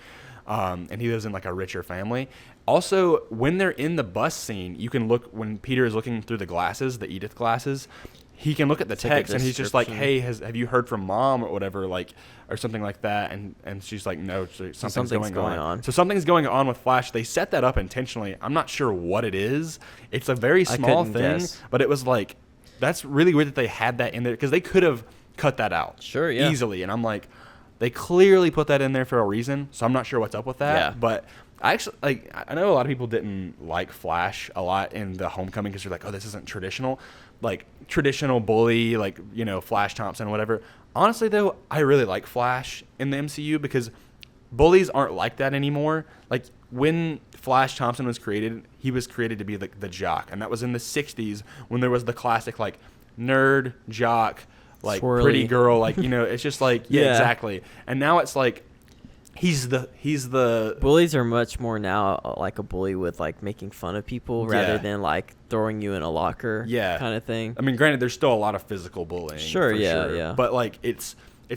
and he lives in like a richer family. Also, when they're in the bus scene, you can look when Peter is looking through the glasses, the Edith glasses. He can look at the text, and he's just like, hey, have you heard from Mom or whatever, like, or something like that? And she's like, no, something's going on. So something's going on with Flash. They set that up intentionally. I'm not sure what it is. It's a very small thing, but it was like, that's really weird that they had that in there, because they could have cut that out easily. And I'm like, they clearly put that in there for a reason, so I'm not sure what's up with that. Yeah. But I know a lot of people didn't like Flash a lot in the Homecoming because they're like, oh, this isn't traditional. Like, traditional bully, like, you know, Flash Thompson, whatever. Honestly, though, I really like Flash in the MCU because bullies aren't like that anymore. Like, when Flash Thompson was created, he was created to be the jock. And that was in the 60s when there was the classic, like, nerd, jock, like, swirly, pretty girl. Like, you know, it's just like, yeah, exactly. And now it's like, he's the bullies are much more now like a bully with like making fun of people rather than like throwing you in a locker kind of thing. I mean, granted, there's still a lot of physical bullying. Sure. But like it's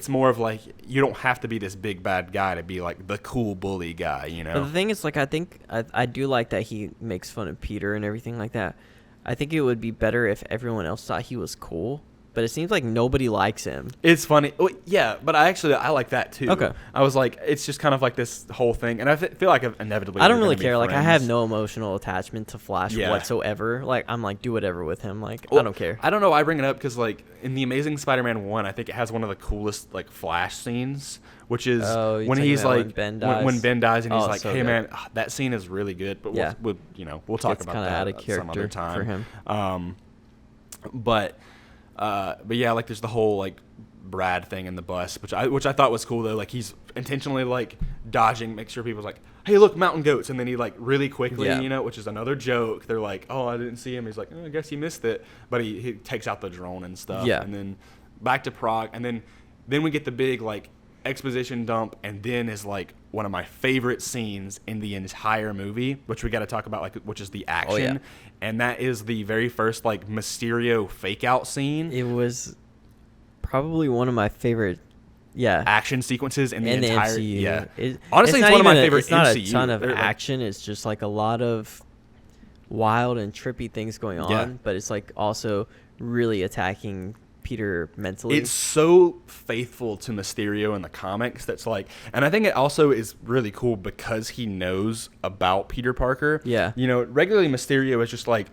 more of like, you don't have to be this big bad guy to be like the cool bully guy, you know? But the thing is, like, I think I do like that he makes fun of Peter and everything like that. I think it would be better if everyone else thought he was cool. But it seems like nobody likes him. It's funny. Well, yeah, but I like that too. Okay. I was like, it's just kind of like this whole thing. And I feel like inevitably I don't really care. Like, I have no emotional attachment to Flash Yeah. whatsoever. Like, I'm like, do whatever with him. Like, I don't care. I don't know why I bring it up because, like, in The Amazing Spider-Man 1, I think it has one of the coolest, like, Flash scenes, which is when he's like, when Ben dies and he's like, hey, man, that scene is really good. But we'll talk about that out of character some other time. for him. But yeah, like there's the whole like Brad thing in the bus, which I thought was cool though. Like he's intentionally like dodging, make sure people's like, hey, look, mountain goats, and then he like really quickly, you know, which is another joke. They're like, oh, I didn't see him. He's like, oh, I guess he missed it, but he takes out the drone and stuff. Yeah. And then back to Prague, and then we get the big like exposition dump, and then is like one of my favorite scenes in the entire movie, which we got to talk about, like, which is the action. And that is the very first like Mysterio fake out scene. It was probably one of my favorite action sequences in the entire MCU. Yeah. Honestly, it's one of my favorite it's not MCU. a ton of action. It's just like a lot of wild and trippy things going on, but it's like also really attacking Peter mentally. It's so faithful to Mysterio in the comics that's like, and I think it also is really cool because he knows about Peter Parker. Yeah. You know, regularly Mysterio is just like,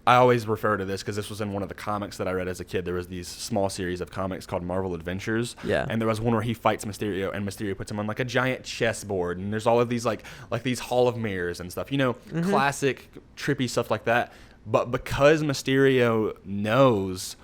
I always refer to this because this was in one of the comics that I read as a kid. There was these small series of comics called Marvel Adventures. Yeah. And there was one where he fights Mysterio, and Mysterio puts him on like a giant chessboard, and there's all of these like these Hall of Mirrors and stuff. You know, classic trippy stuff like that. But because Mysterio knows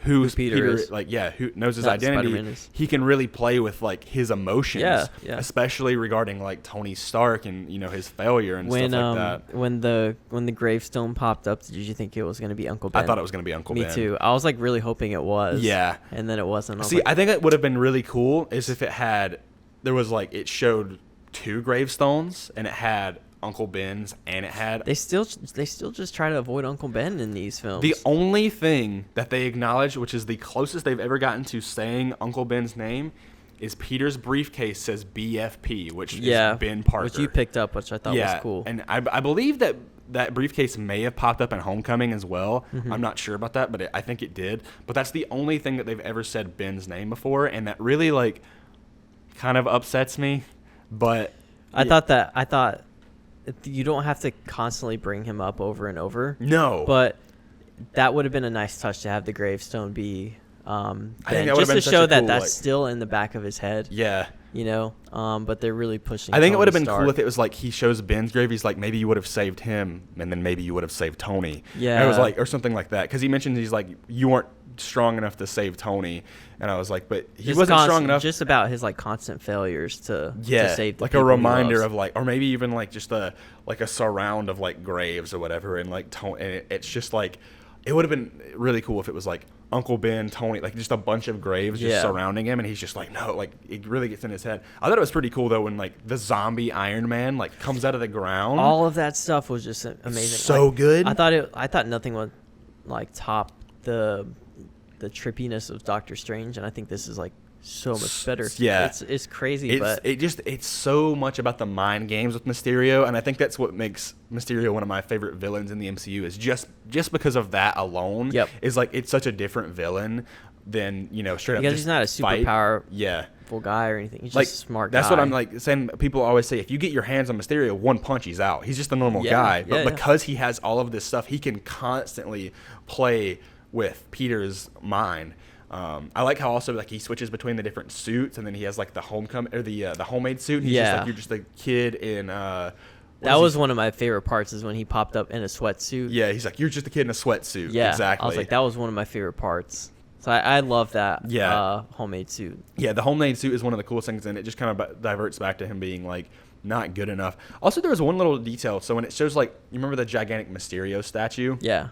who's Peter is. like, yeah, who knows his Not identity, Spider-Man is. he can really play with like his emotions, Yeah. especially regarding like Tony Stark and his failure and stuff like that. When the gravestone popped up, did you think it was going to be Uncle Ben? I thought it was going to be Uncle Ben. Me too. I was like really hoping it was. Yeah. And then it wasn't. See, I think it would have been really cool is if it showed 2 gravestones and it had Uncle Ben's and it had... They still just try to avoid Uncle Ben in these films. The only thing that they acknowledge, which is the closest they've ever gotten to saying Uncle Ben's name, is Peter's briefcase says BFP, which is Ben Parker. Which you picked up, which I thought was cool. And I believe that briefcase may have popped up in Homecoming as well. Mm-hmm. I'm not sure about that, but I think it did. But that's the only thing that they've ever said Ben's name before, and that really like kind of upsets me. But I thought you don't have to constantly bring him up over and over. No. But that would have been a nice touch to have the gravestone be I think that just to show that that's like, still in the back of his head. Yeah. But they're really pushing. I think it would have been Stark. cool if it was like he shows Ben's grave. He's like, maybe you would have saved him, and then maybe you would have saved Tony. Yeah. And it was like, or something like that, because he mentioned he's like, you weren't strong enough to save Tony, and I was like, but he wasn't strong enough. Just about his like constant failures to save the like people a reminder he loves. of like, or maybe even like just a surround of like graves or whatever, and like Tony, and it's just like, it would have been really cool if it was like Uncle Ben, Tony, like just a bunch of graves just surrounding him, and he's just like, no, like it really gets in his head. I thought it was pretty cool though when like the zombie Iron Man like comes out of the ground. All of that stuff was just amazing. So like, good. I thought nothing would like top the trippiness of Doctor Strange, and I think this is like so much better. Yeah, it's crazy, but it's so much about the mind games with Mysterio, and I think that's what makes Mysterio one of my favorite villains in the MCU. Is just because of that alone. Yep. Is like it's such a different villain than straight up. Because he's not a superpower. Full guy or anything. He's like, just a smart guy. That's what I'm like saying. People always say if you get your hands on Mysterio, one punch, he's out. He's just a normal guy. But because he has all of this stuff, he can constantly play with Peter's mind. I like how also like he switches between the different suits, and then he has like the homemade suit. He's just like, you're just a kid in. That was one of my favorite parts is when he popped up in a sweatsuit. Yeah, he's like, you're just a kid in a sweatsuit. Yeah, exactly. I was like, that was one of my favorite parts. So I love that. Yeah. Homemade suit. Yeah, the homemade suit is one of the coolest things, and it just kind of diverts back to him being like not good enough. Also, there was one little detail. So when it shows like, you remember the gigantic Mysterio statue? Yeah.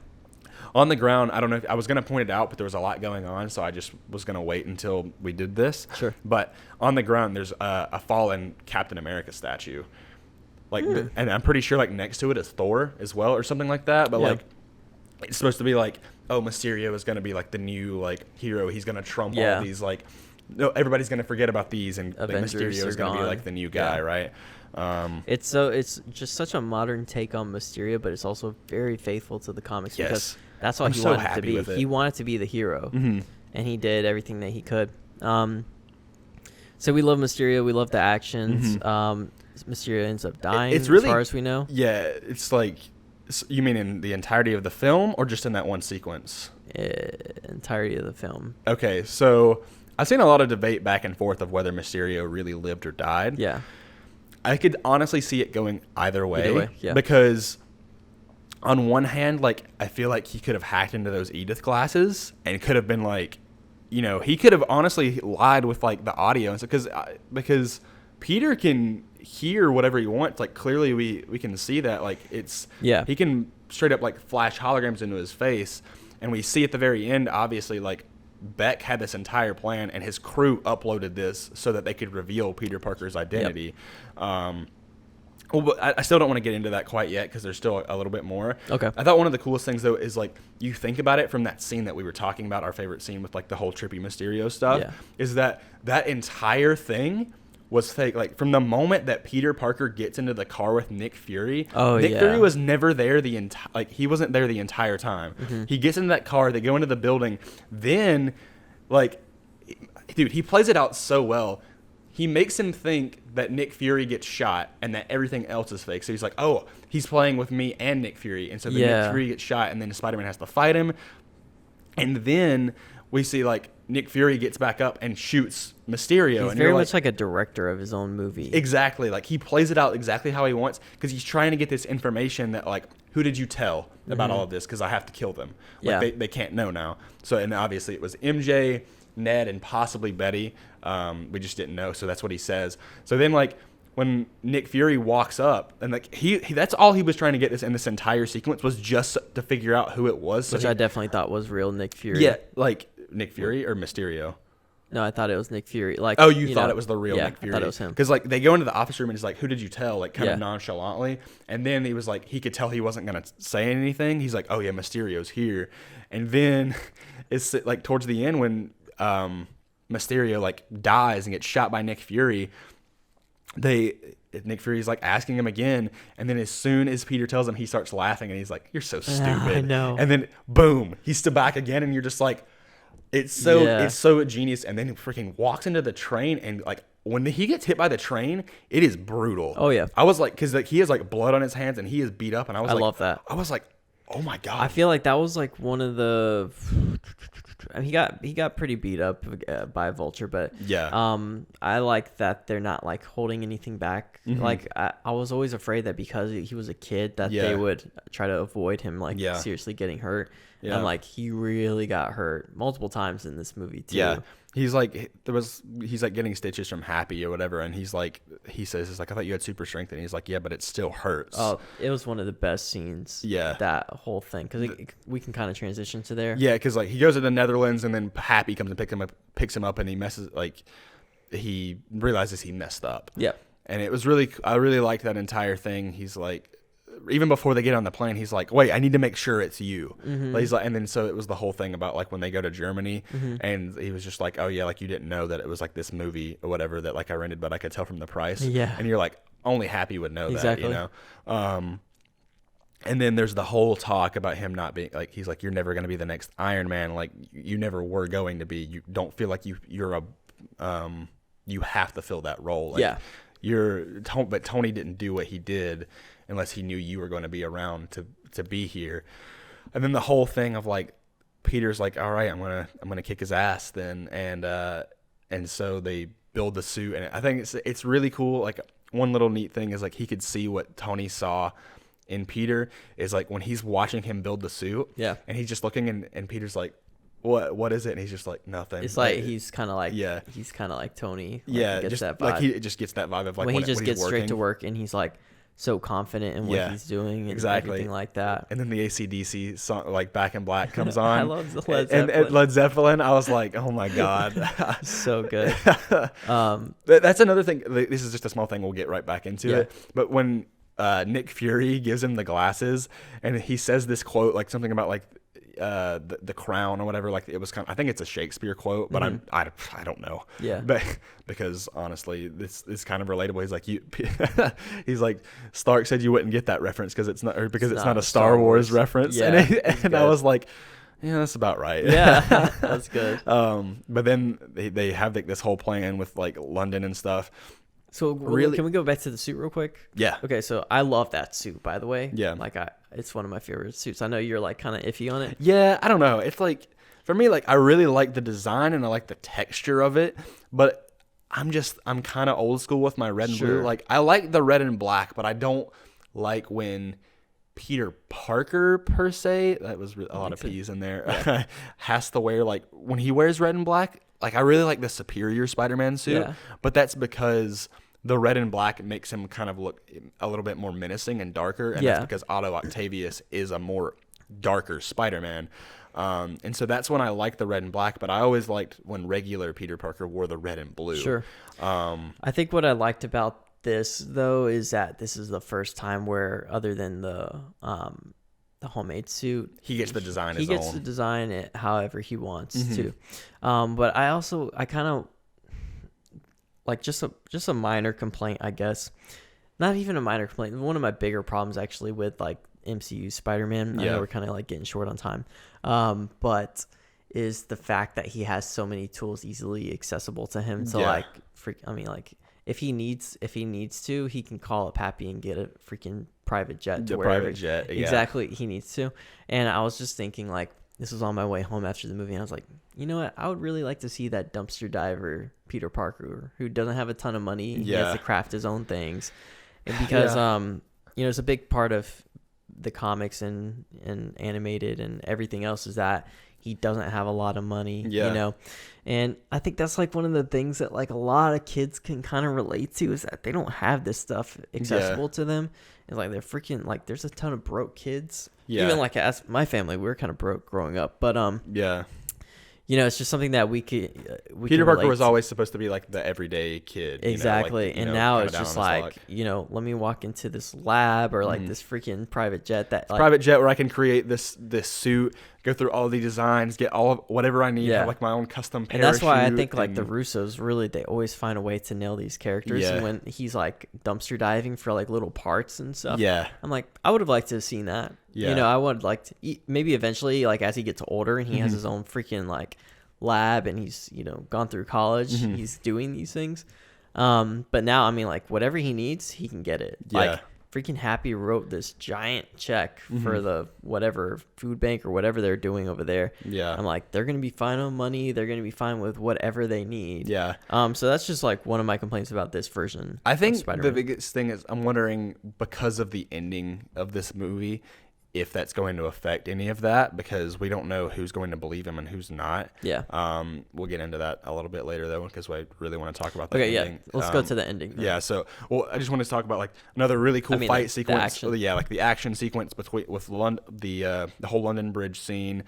On the ground, I don't know if I was going to point it out, but there was a lot going on, so I just was going to wait until we did this. Sure. But on the ground, there's a fallen Captain America statue. Like, and I'm pretty sure like next to it is Thor as well or something like that. But like, it's supposed to be like, oh, Mysterio is going to be like the new like hero. He's going to trump all these like, no, everybody's going to forget about these, and like, Mysterio is going to be like the new guy, right? It's just such a modern take on Mysterio, but it's also very faithful to the comics because that's all he wanted to be. He wanted to be the hero, and he did everything that he could. So we love Mysterio. We love the actions. Mysterio ends up dying, as far as we know. Yeah, it's like, you mean in the entirety of the film or just in that one sequence? Entirety of the film. Okay, so I've seen a lot of debate back and forth of whether Mysterio really lived or died. Yeah. I could honestly see it going either way, yeah. Because on one hand, like, I feel like he could have hacked into those Edith glasses and could have been like, he could have honestly lied with like the audio and stuff, because Peter can hear whatever he wants. Like, clearly we can see that, like, he can straight up like flash holograms into his face, and we see at the very end, obviously, like, Beck had this entire plan, and his crew uploaded this so that they could reveal Peter Parker's identity. But I still don't want to get into that quite yet because there's still a little bit more. Okay. I thought one of the coolest things, though, is like, you think about it from that scene that we were talking about, our favorite scene with like the whole trippy Mysterio stuff, is that entire thing was fake. Like, from the moment that Peter Parker gets into the car with Nick Fury, Nick Fury was never there he wasn't there the entire time. He gets into that car, they go into the building, then, like, dude, he plays it out so well. He makes him think that Nick Fury gets shot and that everything else is fake. So he's like, oh, he's playing with me and Nick Fury. And so then Nick Fury gets shot, and then Spider-Man has to fight him. And then we see, like, Nick Fury gets back up and shoots Mysterio. He's very much like a director of his own movie. Exactly. Like, he plays it out exactly how he wants because he's trying to get this information that, like, who did you tell about all of this? Because I have to kill them. Like, they can't know now. So, and obviously it was MJ, Ned, and possibly Betty. We just didn't know. So that's what he says. So then, like, when Nick Fury walks up, and like he that's all he was trying to get in this entire sequence was just to figure out who it was. So Which I definitely thought was real Nick Fury. Yeah, like Nick Fury or Mysterio. No, I thought it was Nick Fury. Like, oh, you thought it was the real Nick Fury? I thought it was him. Because like they go into the office room and he's like, "Who did you tell?" Like kind of nonchalantly, and then he was like, he could tell he wasn't gonna say anything. He's like, "Oh yeah, Mysterio's here," and then it's like towards the end when Mysterio like dies and gets shot by Nick Fury. Nick Fury's like asking him again, and then as soon as Peter tells him, he starts laughing, and he's like, "You're so stupid." I know. And then boom, he's still back again, and you're just like, it's so genius. And then he freaking walks into the train, and like when he gets hit by the train, it is brutal. Oh yeah. I was like, because like he has like blood on his hands, and he is beat up, and I love that. I was like, oh my god. I feel like that was like one of the. I mean, he got pretty beat up by Vulture, but I like that they're not like holding anything back. Mm-hmm. Like I was always afraid that because he was a kid that they would try to avoid him like seriously getting hurt. Yeah. And like he really got hurt multiple times in this movie too. Yeah. He's like getting stitches from Happy or whatever, and he says it's like, I thought you had super strength, and he's like, yeah, but it still hurts. Oh, it was one of the best scenes. Yeah, that whole thing, because we can kind of transition to there. Yeah, because like he goes to the Netherlands, and then Happy comes and picks him up, and he realizes he messed up. Yeah, and it was I really liked that entire thing. He's like, even before they get on the plane, he's like, wait, I need to make sure it's you. Mm-hmm. He's like, and then so it was the whole thing about like when they go to Germany, and he was just like, oh yeah, like you didn't know that it was like this movie or whatever that like I rented, but I could tell from the price. Yeah. And you're like, only Happy would know that, you know? And then there's the whole talk about him not being like, he's like, you're never going to be the next Iron Man. Like you never were going to be. You don't feel like you have to fill that role. Like, but Tony didn't do what he did unless he knew you were going to be around to be here. And then the whole thing of like Peter's like, all right, I'm gonna kick his ass then, and so they build the suit, and I think it's really cool. Like one little neat thing is like he could see what Tony saw in Peter is like when he's watching him build the suit, and he's just looking, and Peter's like, what is it? And he's just like, nothing. It's like he's kind of like Tony. Like, gets that vibe. Like he just gets that vibe of like when he just when gets working straight to work, and he's like so confident in what he's doing and everything like that. And then the AC/DC song, like Back in Black, comes on. I love Led Zeppelin. And Led Zeppelin, I was like, oh my god, so good. That's another thing. This is just a small thing. We'll get right back into it. But when Nick Fury gives him the glasses, and he says this quote, like something about like the crown or whatever, like it was kind of, I think it's a Shakespeare quote, but I don't know. Yeah. But because honestly, this is kind of relatable. He's like, he's like, Stark said you wouldn't get that reference because it's not a Star Wars reference. Yeah, and I was like, yeah, that's about right. Yeah, that's good. But then they have like this whole plan with like London and stuff. So really, can we go back to the suit real quick? Yeah. Okay, so I love that suit, by the way. Yeah. Like it's one of my favorite suits. I know you're like kind of iffy on it. Yeah, I don't know. It's like, for me, like I really like the design and I like the texture of it, but I'm kind of old school with my red and blue. Like I like the red and black, but I don't like when Peter Parker per se, that was a lot of P's in there, has to wear, like when he wears red and black, like I really like the Superior Spider-Man suit, but that's because the red and black makes him kind of look a little bit more menacing and darker, and that's because Otto Octavius is a more darker Spider-Man. And so that's when I like the red and black, but I always liked when regular Peter Parker wore the red and blue. Sure. I think what I liked about this, though, is that this is the first time where, other than the homemade suit, he gets the design. He gets to design it however he wants to. But I kind of like just a minor complaint, I guess. Not even a minor complaint. One of my bigger problems actually with like MCU Spider-Man. I know we're kind of like getting short on time. But is the fact that he has so many tools easily accessible to him to like if he needs to, he can call up Happy and get a freaking private jet to wherever exactly he needs to. And I was just thinking, like, this was on my way home after the movie, and I was like, you know what? I would really like to see that dumpster diver Peter Parker who doesn't have a ton of money. He has to craft his own things. And because it's a big part of the comics and animated and everything else is that he doesn't have a lot of money, you know? And I think that's like one of the things that like a lot of kids can kind of relate to is that they don't have this stuff accessible to them. It's like they're freaking like there's a ton of broke kids. Even like as my family, we were kind of broke growing up, but you know, it's just something that we Peter Parker was always supposed to be like the everyday kid. Exactly. You know, like, and now it's just like, you know, let me walk into this lab or like this freaking private jet private jet where I can create this suit, go through all the designs, get all of whatever I need, have like my own custom parachute. And that's why I think like the Russos really, they always find a way to nail these characters. And when he's like dumpster diving for like little parts and stuff, I'm like, I would have liked to have seen that. You know, I would like to maybe eventually, like as he gets older and he has his own freaking like lab and he's, you know, gone through college, he's doing these things. But now, I mean, like whatever he needs, he can get it. Like freaking Happy wrote this giant check for the whatever food bank or whatever they're doing over there. I'm like, they're going to be fine on money. They're going to be fine with whatever they need. So that's just like one of my complaints about this version. I think the biggest thing is I'm wondering because of the ending of this movie, if that's going to affect any of that, because we don't know who's going to believe him and who's not. We'll get into that a little bit later though, because I really want to talk about that. Ending. Let's go to the ending then. So I just want to talk about like another really cool fight sequence. Like the action sequence with the whole London Bridge scene.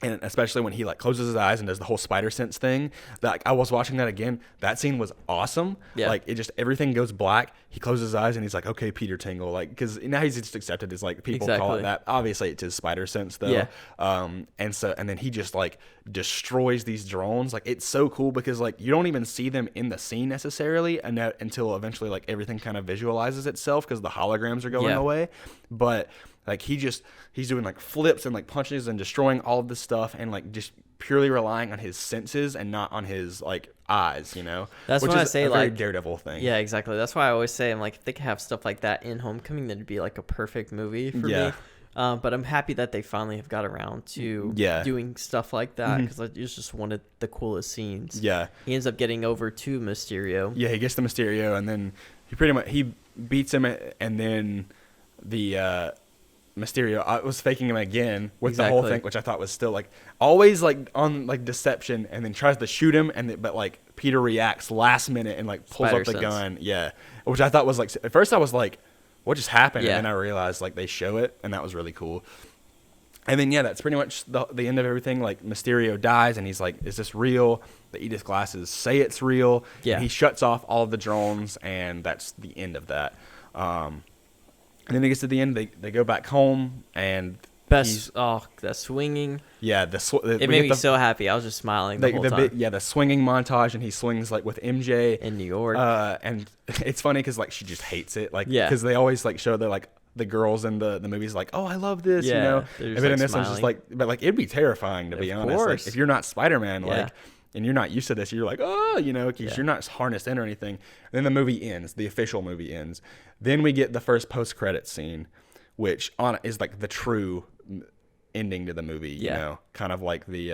And especially when he like closes his eyes and does the whole spider sense thing, like I was watching that again. That scene was awesome. Like it just everything goes black. He closes his eyes and he's like, "Okay, Peter Tingle," like because now he's just accepted as like people call it that. Obviously, it's his spider sense though. And then he just like destroys these drones. Like it's so cool because like you don't even see them in the scene necessarily, until eventually like everything kind of visualizes itself because the holograms are going away. But like he's doing like flips and like punches and destroying all of this stuff and like just purely relying on his senses and not on his like eyes, you know. That's why I say like very Daredevil thing. Yeah, exactly. That's why I always say I'm like if they could have stuff like that in Homecoming, that'd be like a perfect movie for me. But I'm happy that they finally have got around to doing stuff like that because it's just one of the coolest scenes. He ends up getting over to Mysterio. He gets to Mysterio and then he beats him and then the Mysterio I was faking him again with the whole thing, which I thought was still like always like on like deception, and then tries to shoot him but like Peter reacts last minute and like pulls up the gun, which I thought was like at first I was like what just happened, and then I realized like they show it, and that was really cool. And then that's pretty much the end of everything. Like Mysterio dies and he's like, is this real? The Edith glasses say it's real. And he shuts off all of the drones, and that's the end of that. And then it gets to the end. They go back home, and that swinging. It made me so happy. I was just smiling the whole time. The swinging montage, and he swings like with MJ in New York. And it's funny because like she just hates it, like because they always like show the girls in the movies like, oh, I love this, you know. And then in this one's just like, but like it'd be terrifying to be honest. Like, if you're not Spider-Man, like. And you're not used to this, you're like, oh, you know, because you're not harnessed in or anything. And then the movie ends, the official movie ends. Then we get the first post-credit scene, which is like the true ending to the movie, you know, kind of like the,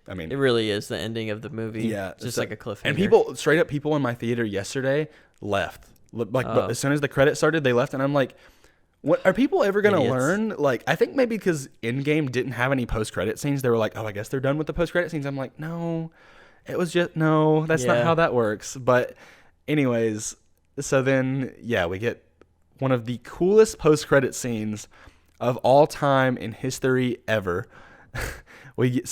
I mean. It really is the ending of the movie. Just like a cliffhanger. And people in my theater yesterday left. Like, but as soon as the credits started, they left. And I'm like, what are people ever going to learn? Like, I think maybe because Endgame didn't have any post-credit scenes, they were like, oh, I guess they're done with the post-credit scenes. I'm like, no, it was just, no, that's not how that works. But anyways, so then, we get one of the coolest post-credit scenes of all time in history ever. we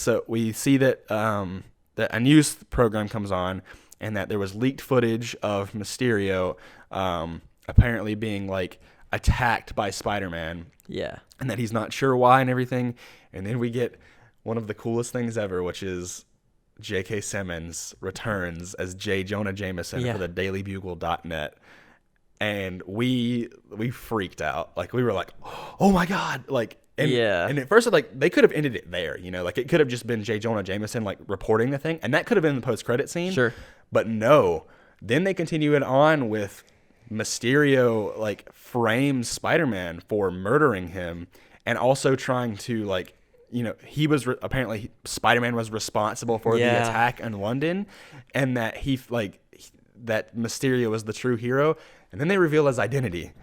see that that a news program comes on, and that there was leaked footage of Mysterio apparently being like attacked by Spider-Man. And that he's not sure why and everything. And then we get one of the coolest things ever, which is J.K. Simmons returns as J. Jonah Jameson for the dailybugle.net. And we freaked out. Like we were like, oh my God. Like and at first like they could have ended it there, you know, like it could have just been J. Jonah Jameson like reporting the thing, and that could have been the post-credit scene. But no. Then they continue it on with Mysterio like frames Spider-Man for murdering him, and also trying to like, you know, he was apparently Spider-Man was responsible for the attack in London, and that that Mysterio was the true hero. And then they reveal his identity,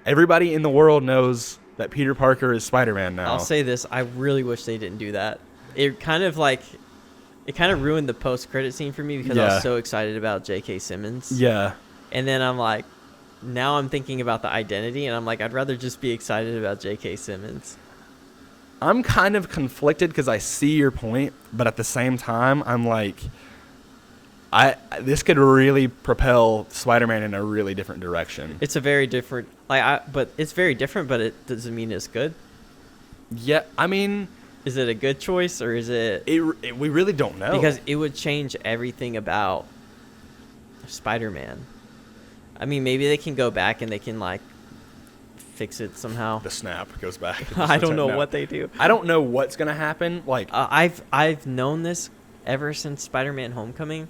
everybody in the world knows that Peter Parker is Spider-Man now. I'll say this: I really wish they didn't do that. It kind of ruined the post-credit scene for me because I was so excited about J.K. Simmons. Yeah. And then I'm like, now I'm thinking about the identity, and I'm like, I'd rather just be excited about J.K. Simmons. I'm kind of conflicted because I see your point, but at the same time, I'm like, this could really propel Spider-Man in a really different direction. It's a very different, but it's very different, but it doesn't mean it's good. Yeah, I mean, is it a good choice or is it? We really don't know, because it would change everything about Spider-Man. I mean, maybe they can go back and they can like fix it somehow. The snap goes back. I don't know what they do. I don't know what's gonna happen. Like I've known this ever since Spider-Man: Homecoming.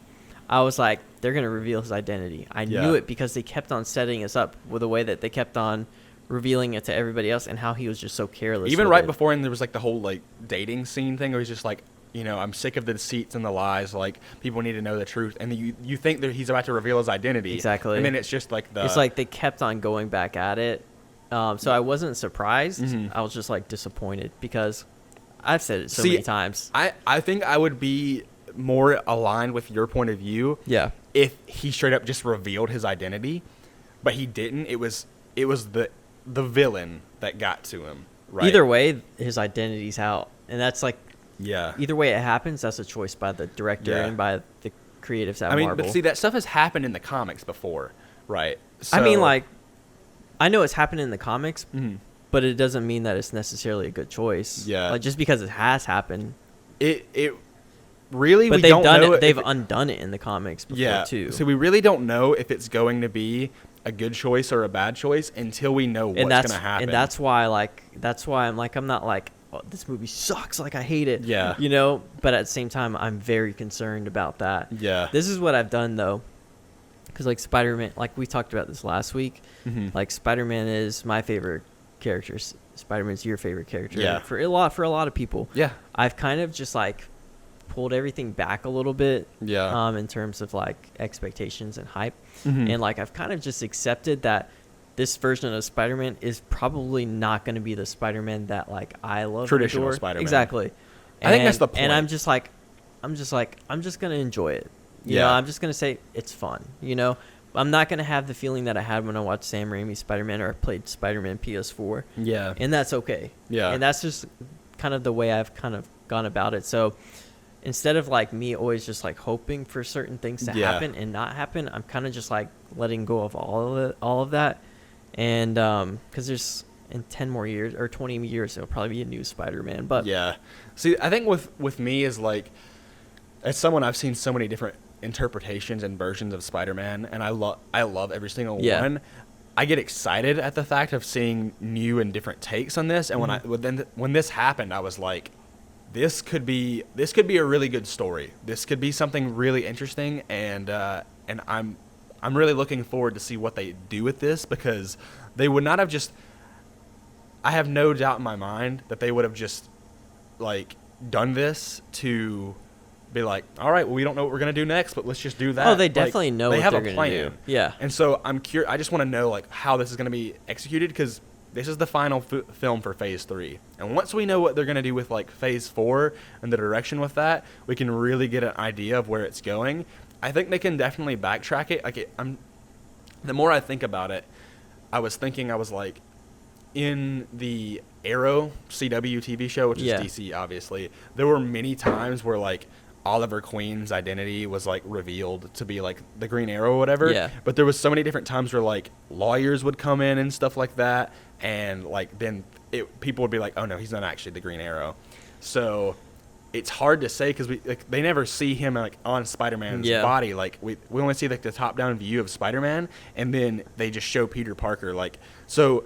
I was like, they're gonna reveal his identity. I knew it because they kept on setting us up with the way that they kept on revealing it to everybody else and how he was just so careless. Even right before, and there was like the whole like dating scene thing where he's just like, I'm sick of the deceits and the lies. Like, people need to know the truth. And you think that he's about to reveal his identity. Exactly. And then it's just like it's like they kept on going back at it. So I wasn't surprised. Mm-hmm. I was just like disappointed because I've said it so many times. I think I would be more aligned with your point of view. Yeah. If he straight up just revealed his identity, but he didn't. It was the villain that got to him. Right. Either way, his identity's out, and that's like. Yeah. Either way it happens, that's a choice by the director and by the creatives at Marvel. But see, that stuff has happened in the comics before, right? So, I mean, like, I know it's happened in the comics, but it doesn't mean that it's necessarily a good choice. Yeah. Like, just because it has happened. It really, but we they've don't done know it. They've undone it in the comics before, too. So we really don't know if it's going to be a good choice or a bad choice until we know what's going to happen. And that's why I'm not like, oh, this movie sucks, like I hate it. Yeah. But at the same time, I'm very concerned about that. Yeah. This is what I've done though, because like Spider-Man, like we talked about this last week. Like Spider-Man is my favorite character. Spider-Man's your favorite character. Yeah. For a lot of people. Yeah. I've kind of just like pulled everything back a little bit. Yeah. In terms of like expectations and hype, and like I've kind of just accepted that this version of Spider-Man is probably not going to be the Spider-Man that like I love. Traditional Spider-Man. Exactly. I think that's the point. And I'm just going to enjoy it. You know, I'm just going to say it's fun. I'm not going to have the feeling that I had when I watched Sam Raimi's Spider-Man or I played Spider-Man PS4. Yeah. And that's okay. Yeah. And that's just kind of the way I've kind of gone about it. So instead of like me always just like hoping for certain things to happen and not happen, I'm kind of just like letting go of all of that. And because there's in 10 more years or 20 years, there'll probably be a new Spider-Man. But yeah, see, I think with me is like, as someone, I've seen so many different interpretations and versions of Spider-Man, and I love every single one. I get excited at the fact of seeing new and different takes on this. And when this happened, I was like, this could be a really good story. This could be something really interesting, and I'm really looking forward to see what they do with this, because they would not have just, I have no doubt in my mind that they would have just like done this to be like, all right, well, we don't know what we're going to do next, but let's just do that. Oh, they definitely know they what have they're a going to plan. do. Yeah. And so I'm curious. I just want to know like how this is going to be executed, because this is the final film for Phase 3. And once we know what they're going to do with like Phase 4 and the direction with that, we can really get an idea of where it's going. I think they can definitely backtrack it. Like the more I think about it, I was like, in the Arrow CW TV show, which is DC, obviously, there were many times where like Oliver Queen's identity was like revealed to be like the Green Arrow or whatever. Yeah. But there was so many different times where like lawyers would come in and stuff like that, and like then people would be like, oh no, he's not actually the Green Arrow. So it's hard to say, because they never see him like on Spider-Man's body. Like we only see like the top down view of Spider-Man, and then they just show Peter Parker. Like, so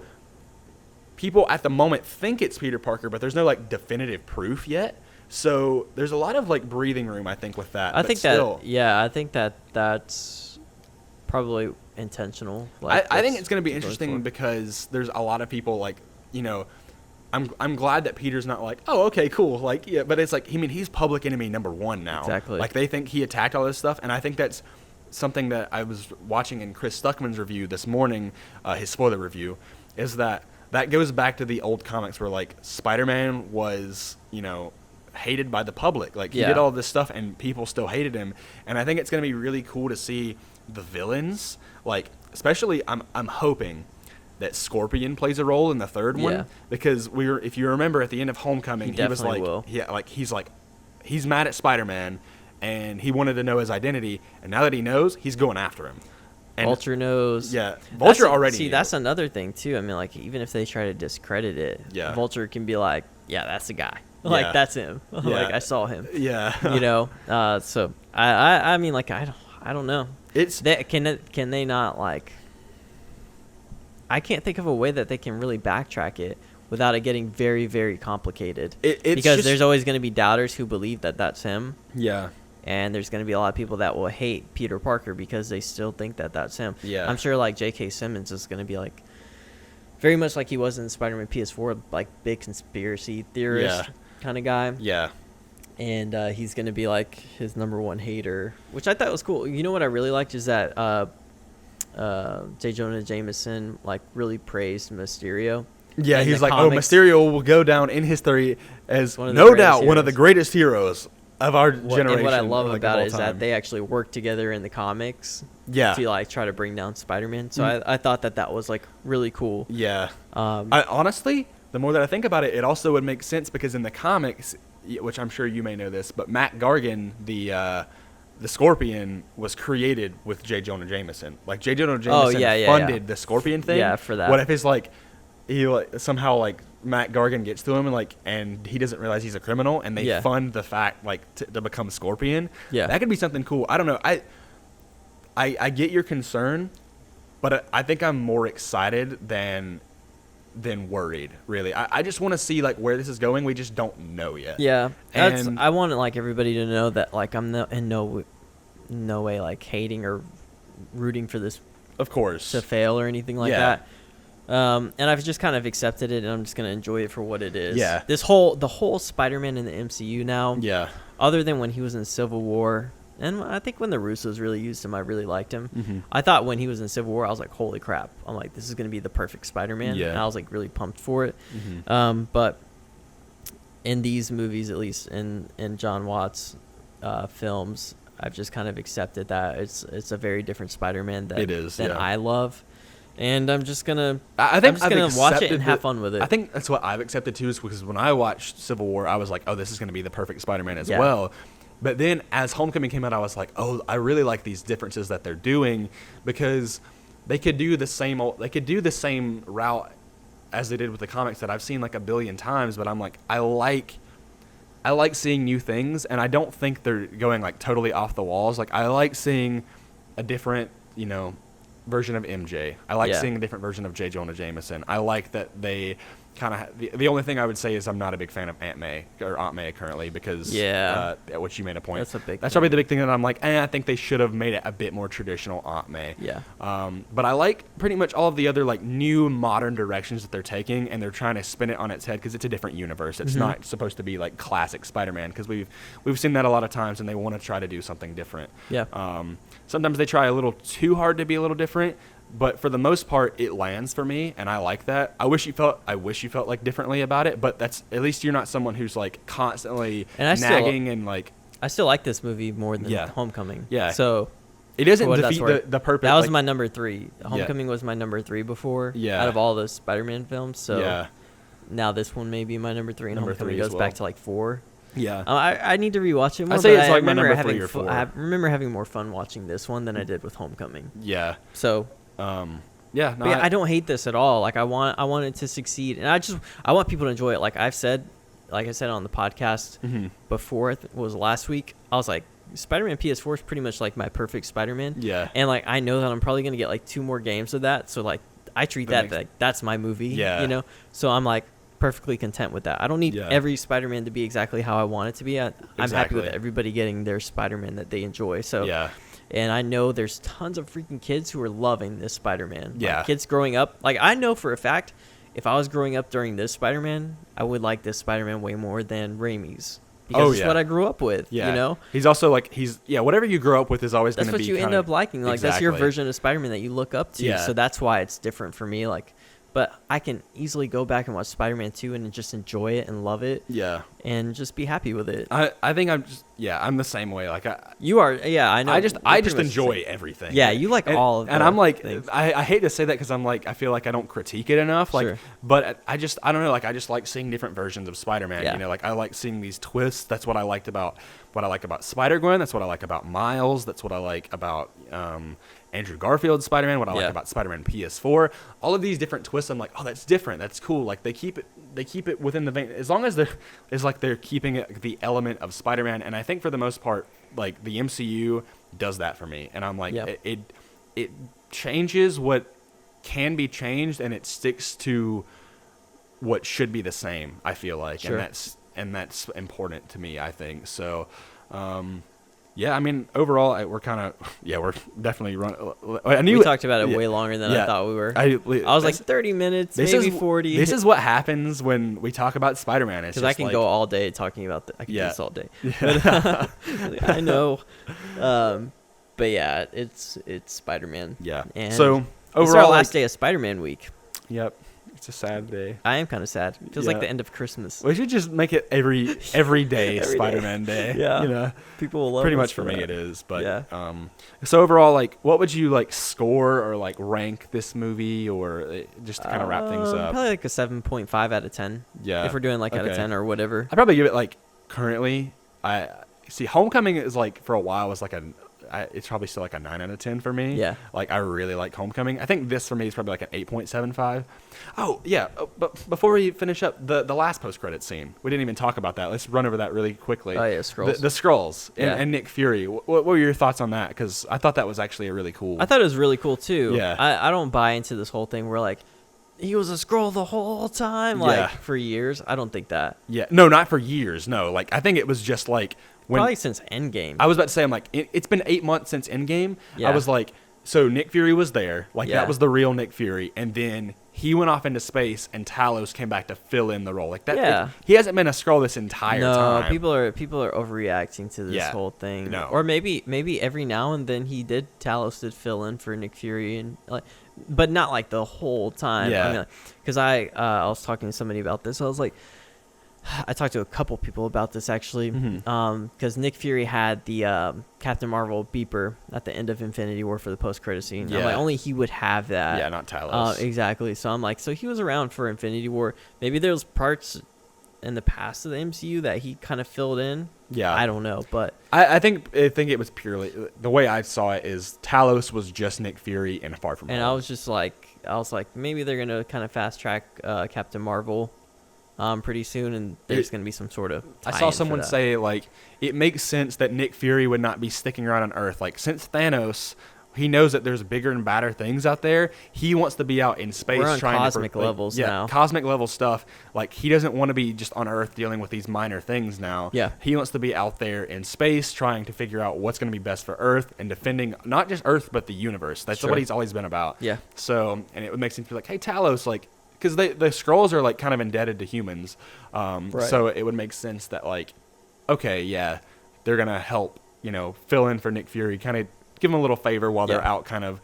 people at the moment think it's Peter Parker, but there's no like definitive proof yet. So there's a lot of like breathing room, I think, with that. I think that's probably intentional. Like, I think it's going to be interesting because there's a lot of people like, I'm glad that Peter's not like, oh, okay, cool. Like, yeah, but it's like, he's public enemy number 1 now. Exactly. Like, they think he attacked all this stuff. And I think that's something that I was watching in Chris Stuckman's review this morning, his spoiler review. is that goes back to the old comics where like Spider-Man was, hated by the public. Like he did all this stuff and people still hated him. And I think it's going to be really cool to see the villains, like especially I'm hoping that Scorpion plays a role in the third one, because if you remember at the end of Homecoming, he was like, he's mad at Spider-Man and he wanted to know his identity, and now that he knows, he's going after him. And Vulture knows. Yeah, Vulture already. See, that's another thing too. I mean, like even if they try to discredit it, Vulture can be like, yeah, that's the guy. Like that's him. Like I saw him. Yeah. So I mean, like I don't know. Can they not like? I can't think of a way that they can really backtrack it without it getting very, very complicated. Because there's always going to be doubters who believe that that's him. Yeah. And there's going to be a lot of people that will hate Peter Parker because they still think that that's him. Yeah. I'm sure like J.K. Simmons is going to be like very much like he was in Spider-Man PS4, like big conspiracy theorist kind of guy. Yeah. And he's going to be like his number one hater, which I thought was cool. You know what I really liked is that J. Jonah Jameson like really praised Mysterio. Yeah, he's like, comics. Mysterio will go down in history as no doubt one of the greatest heroes of our generation. And what I love about it is that they actually work together in the comics. Yeah. To like try to bring down Spider-Man. So I thought that was like really cool. Yeah. I honestly, the more that I think about it, it also would make sense because in the comics, which I'm sure you may know this, but Matt Gargan, the Scorpion, was created with J. Jonah Jameson. Like J. Jonah Jameson funded the Scorpion thing. Yeah, for that. What if it's like he somehow like Matt Gargan gets to him and he doesn't realize he's a criminal and they fund the fact like to become Scorpion? Yeah, that could be something cool. I don't know. I get your concern, but I think I'm more excited than worried, really. I just want to see like where this is going. We just don't know yet. Yeah, and I want like everybody to know that like I'm in no way like hating or rooting for this, of course, to fail or anything like that. And I've just kind of accepted it, and I'm just gonna enjoy it for what it is. Yeah. The whole Spider-Man in the MCU now. Yeah. Other than when he was in Civil War. And I think when the Russos really used him, I really liked him. Mm-hmm. I thought when he was in Civil War, I was like, holy crap. I'm like, this is going to be the perfect Spider-Man. Yeah. And I was like really pumped for it. Mm-hmm. But in these movies, at least in John Watts' films, I've just kind of accepted that it's a very different Spider-Man than I love. And I'm just gonna watch it and have fun with it. I think that's what I've accepted too, is because when I watched Civil War, I was like, oh, this is going to be the perfect Spider-Man as well. But then as Homecoming came out, I was like, oh, I really like these differences that they're doing, because they could do the same route as they did with the comics that I've seen like a billion times. But I'm like, I like seeing new things, and I don't think they're going like totally off the walls. Like I like seeing a different, version of MJ. I like seeing a different version of J. Jonah Jameson. I like that they kind of the only thing I would say is I'm not a big fan of Aunt May currently, because which you made a point. That's probably the big thing that I'm like, I think they should have made it a bit more traditional Aunt May. Yeah. But I like pretty much all of the other like new modern directions that they're taking, and they're trying to spin it on its head because it's a different universe. It's not supposed to be like classic Spider-Man, because we've seen that a lot of times, and they want to try to do something different. Yeah. Sometimes they try a little too hard to be a little different. But for the most part, it lands for me, and I like that. I wish you felt like differently about it, but that's at least you're not someone who's like constantly nagging and like. I still like this movie more than Homecoming. Yeah. So it doesn't defeat the purpose. That was my number 3. Homecoming was my number 3 before. Yeah. Out of all the Spider-Man films, so now this one may be my number 3, and Homecoming goes back to like 4. Yeah. I need to rewatch it more. I'd say it's like my number 3 or 4. I remember having more fun watching this one than I did with Homecoming. Yeah. So. I don't hate this at all. Like I want it to succeed, and I want people to enjoy it. Like I said on the podcast before, it was last week. I was like, Spider-Man PS4 is pretty much like my perfect Spider-Man. Yeah. And like I know that I'm probably gonna get like 2 more games of that. So like I treat that like that's my movie. Yeah. So I'm like perfectly content with that. I don't need every Spider-Man to be exactly how I want it to be. I'm happy with everybody getting their Spider-Man that they enjoy. So yeah. And I know there's tons of freaking kids who are loving this Spider-Man. Yeah. Like kids growing up. Like, I know for a fact, if I was growing up during this Spider-Man, I would like this Spider-Man way more than Raimi's. Because it's what I grew up with, He's also, like, whatever you grow up with is always going to be That's what you end up liking. Like, that's your version of Spider-Man that you look up to. Yeah. So that's why it's different for me. Like, but I can easily go back and watch Spider-Man 2 and just enjoy it and love it. Yeah. And just be happy with it. I think I'm the same way. Like you are, yeah, I know. I just enjoy everything. Yeah, you like all of it. And I'm like, I hate to say that because I'm like, I feel like I don't critique it enough. Like, sure. But I don't know. Like, I just like seeing different versions of Spider-Man. Yeah. You know, like I like seeing these twists. That's what I liked about Spider-Gwen. That's what I like about Miles. That's what I like about Andrew Garfield's Spider-Man. What I like about Spider-Man PS4. All of these different twists. I'm like, oh, that's different. That's cool. Like they keep it within the vein, as long as they're keeping it the element of Spider-Man. And I think for the most part, like the MCU does that for me. And I'm like, it changes what can be changed, and it sticks to what should be the same. I feel like, sure. and that's important to me. I think so. Yeah, I mean, overall, we're definitely running. We talked about it way longer than I thought we were. I was like 30 minutes, maybe 40. This is what happens when we talk about Spider-Man. Because I can go all day talking about I can do this all day. Yeah. But, I know. But yeah, it's Spider-Man. Yeah. And so overall, it's our last day of Spider-Man week. Yep. It's a sad day. I am kind of sad. It feels like the end of Christmas. We should just make it every day Spider-Man Day. Yeah. You know, people will love pretty us much for that. me it is. But yeah. So overall, like, what would you like score or like rank this movie, or just to kind of wrap things up? Probably like a 7.5 out of 10. Yeah. If we're doing like out of 10 or whatever. I'd probably give it like currently. I see Homecoming is like for a while was like it's probably still like a 9 out of 10 for me. Yeah. Like I really like Homecoming. I think this for me is probably like an 8.75. Oh yeah. But before we finish up, the last post-credit scene, we didn't even talk about that. Let's run over that really quickly. Oh yeah, Skrulls. The Skrulls and Nick Fury. What were your thoughts on that? Because I thought that was actually a really cool. I thought it was really cool too. Yeah. I don't buy into this whole thing where like he was a Skrull the whole time, like for years. I don't think that. Yeah. No, not for years. No. Like I think it was just like. Probably since Endgame. I was about to say, I'm like, it's been 8 months since Endgame. Yeah. I was like, so Nick Fury was there. Like, that was the real Nick Fury. And then he went off into space, and Talos came back to fill in the role. Like that. Yeah. He hasn't been a Skrull this entire time. No, people are overreacting to this whole thing. No. Or maybe every now and then Talos did fill in for Nick Fury, and like, but not like the whole time. Yeah. I mean, because I was talking to somebody about this. I was like, I talked to a couple people about this actually, because Nick Fury had the Captain Marvel beeper at the end of Infinity War for the post-credit scene. Yeah. I'm like, only he would have that. Yeah, not Talos. Exactly. So I'm like, so he was around for Infinity War. Maybe there's parts in the past of the MCU that he kind of filled in. Yeah, I don't know, but I think it was purely the way I saw it is Talos was just Nick Fury in Far From Home. And I was like, maybe they're gonna kind of fast track Captain Marvel. Pretty soon, and there's going to be some sort of I saw someone say, like, it makes sense that Nick Fury would not be sticking around on Earth. Like, since Thanos, he knows that there's bigger and badder things out there. He wants to be out in space. We're on trying cosmic to, levels now. Cosmic level stuff. Like, he doesn't want to be just on Earth dealing with these minor things now. Yeah. He wants to be out there in space trying to figure out what's going to be best for Earth and defending not just Earth, but the universe. That's what he's always been about. Yeah. So, and it would make him feel like, hey, Talos, like, because the Skrulls are like kind of indebted to humans, so it would make sense that like, okay, yeah, they're gonna help, fill in for Nick Fury, kind of give him a little favor while they're out, kind of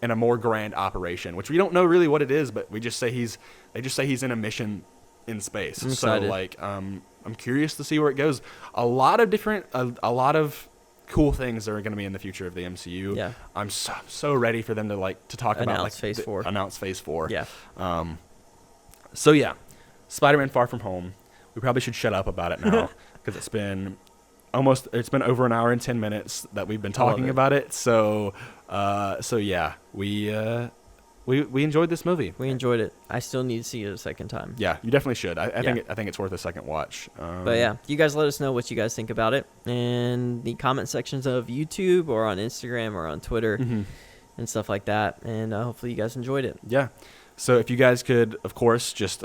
in a more grand operation, which we don't know really what it is, but they just say he's in a mission in space. So like, I'm curious to see where it goes. A lot of cool things are going to be in the future of the MCU. Yeah. I'm so ready for them to talk about like Phase 4. Announce Phase 4. Yeah. So yeah, Spider-Man Far From Home. We probably should shut up about it now because it's been over an hour and 10 minutes that we've been talking about it. So yeah, we enjoyed this movie. We enjoyed it. I still need to see it a second time. Yeah, you definitely should. I think it's worth a second watch. But yeah, you guys let us know what you guys think about it in the comment sections of YouTube or on Instagram or on Twitter and stuff like that. And hopefully you guys enjoyed it. Yeah. So if you guys could, of course, just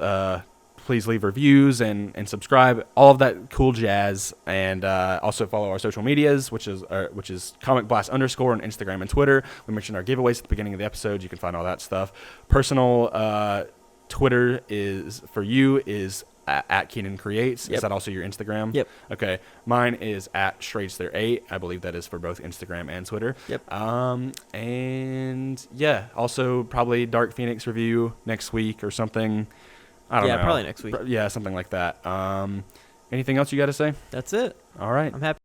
please leave reviews and subscribe, all of that cool jazz, and also follow our social medias, which is comicblast_ on Instagram and Twitter. We mentioned our giveaways at the beginning of the episode. You can find all that stuff. Personal Twitter is at Keenan Creates. Yep. Is that also your Instagram? Yep. Okay. Mine is at Schradester8. I believe that is for both Instagram and Twitter. Yep. And yeah, also probably Dark Phoenix review next week or something. I don't know. Yeah, probably next week. Yeah, something like that. Anything else you got to say? That's it. All right. I'm happy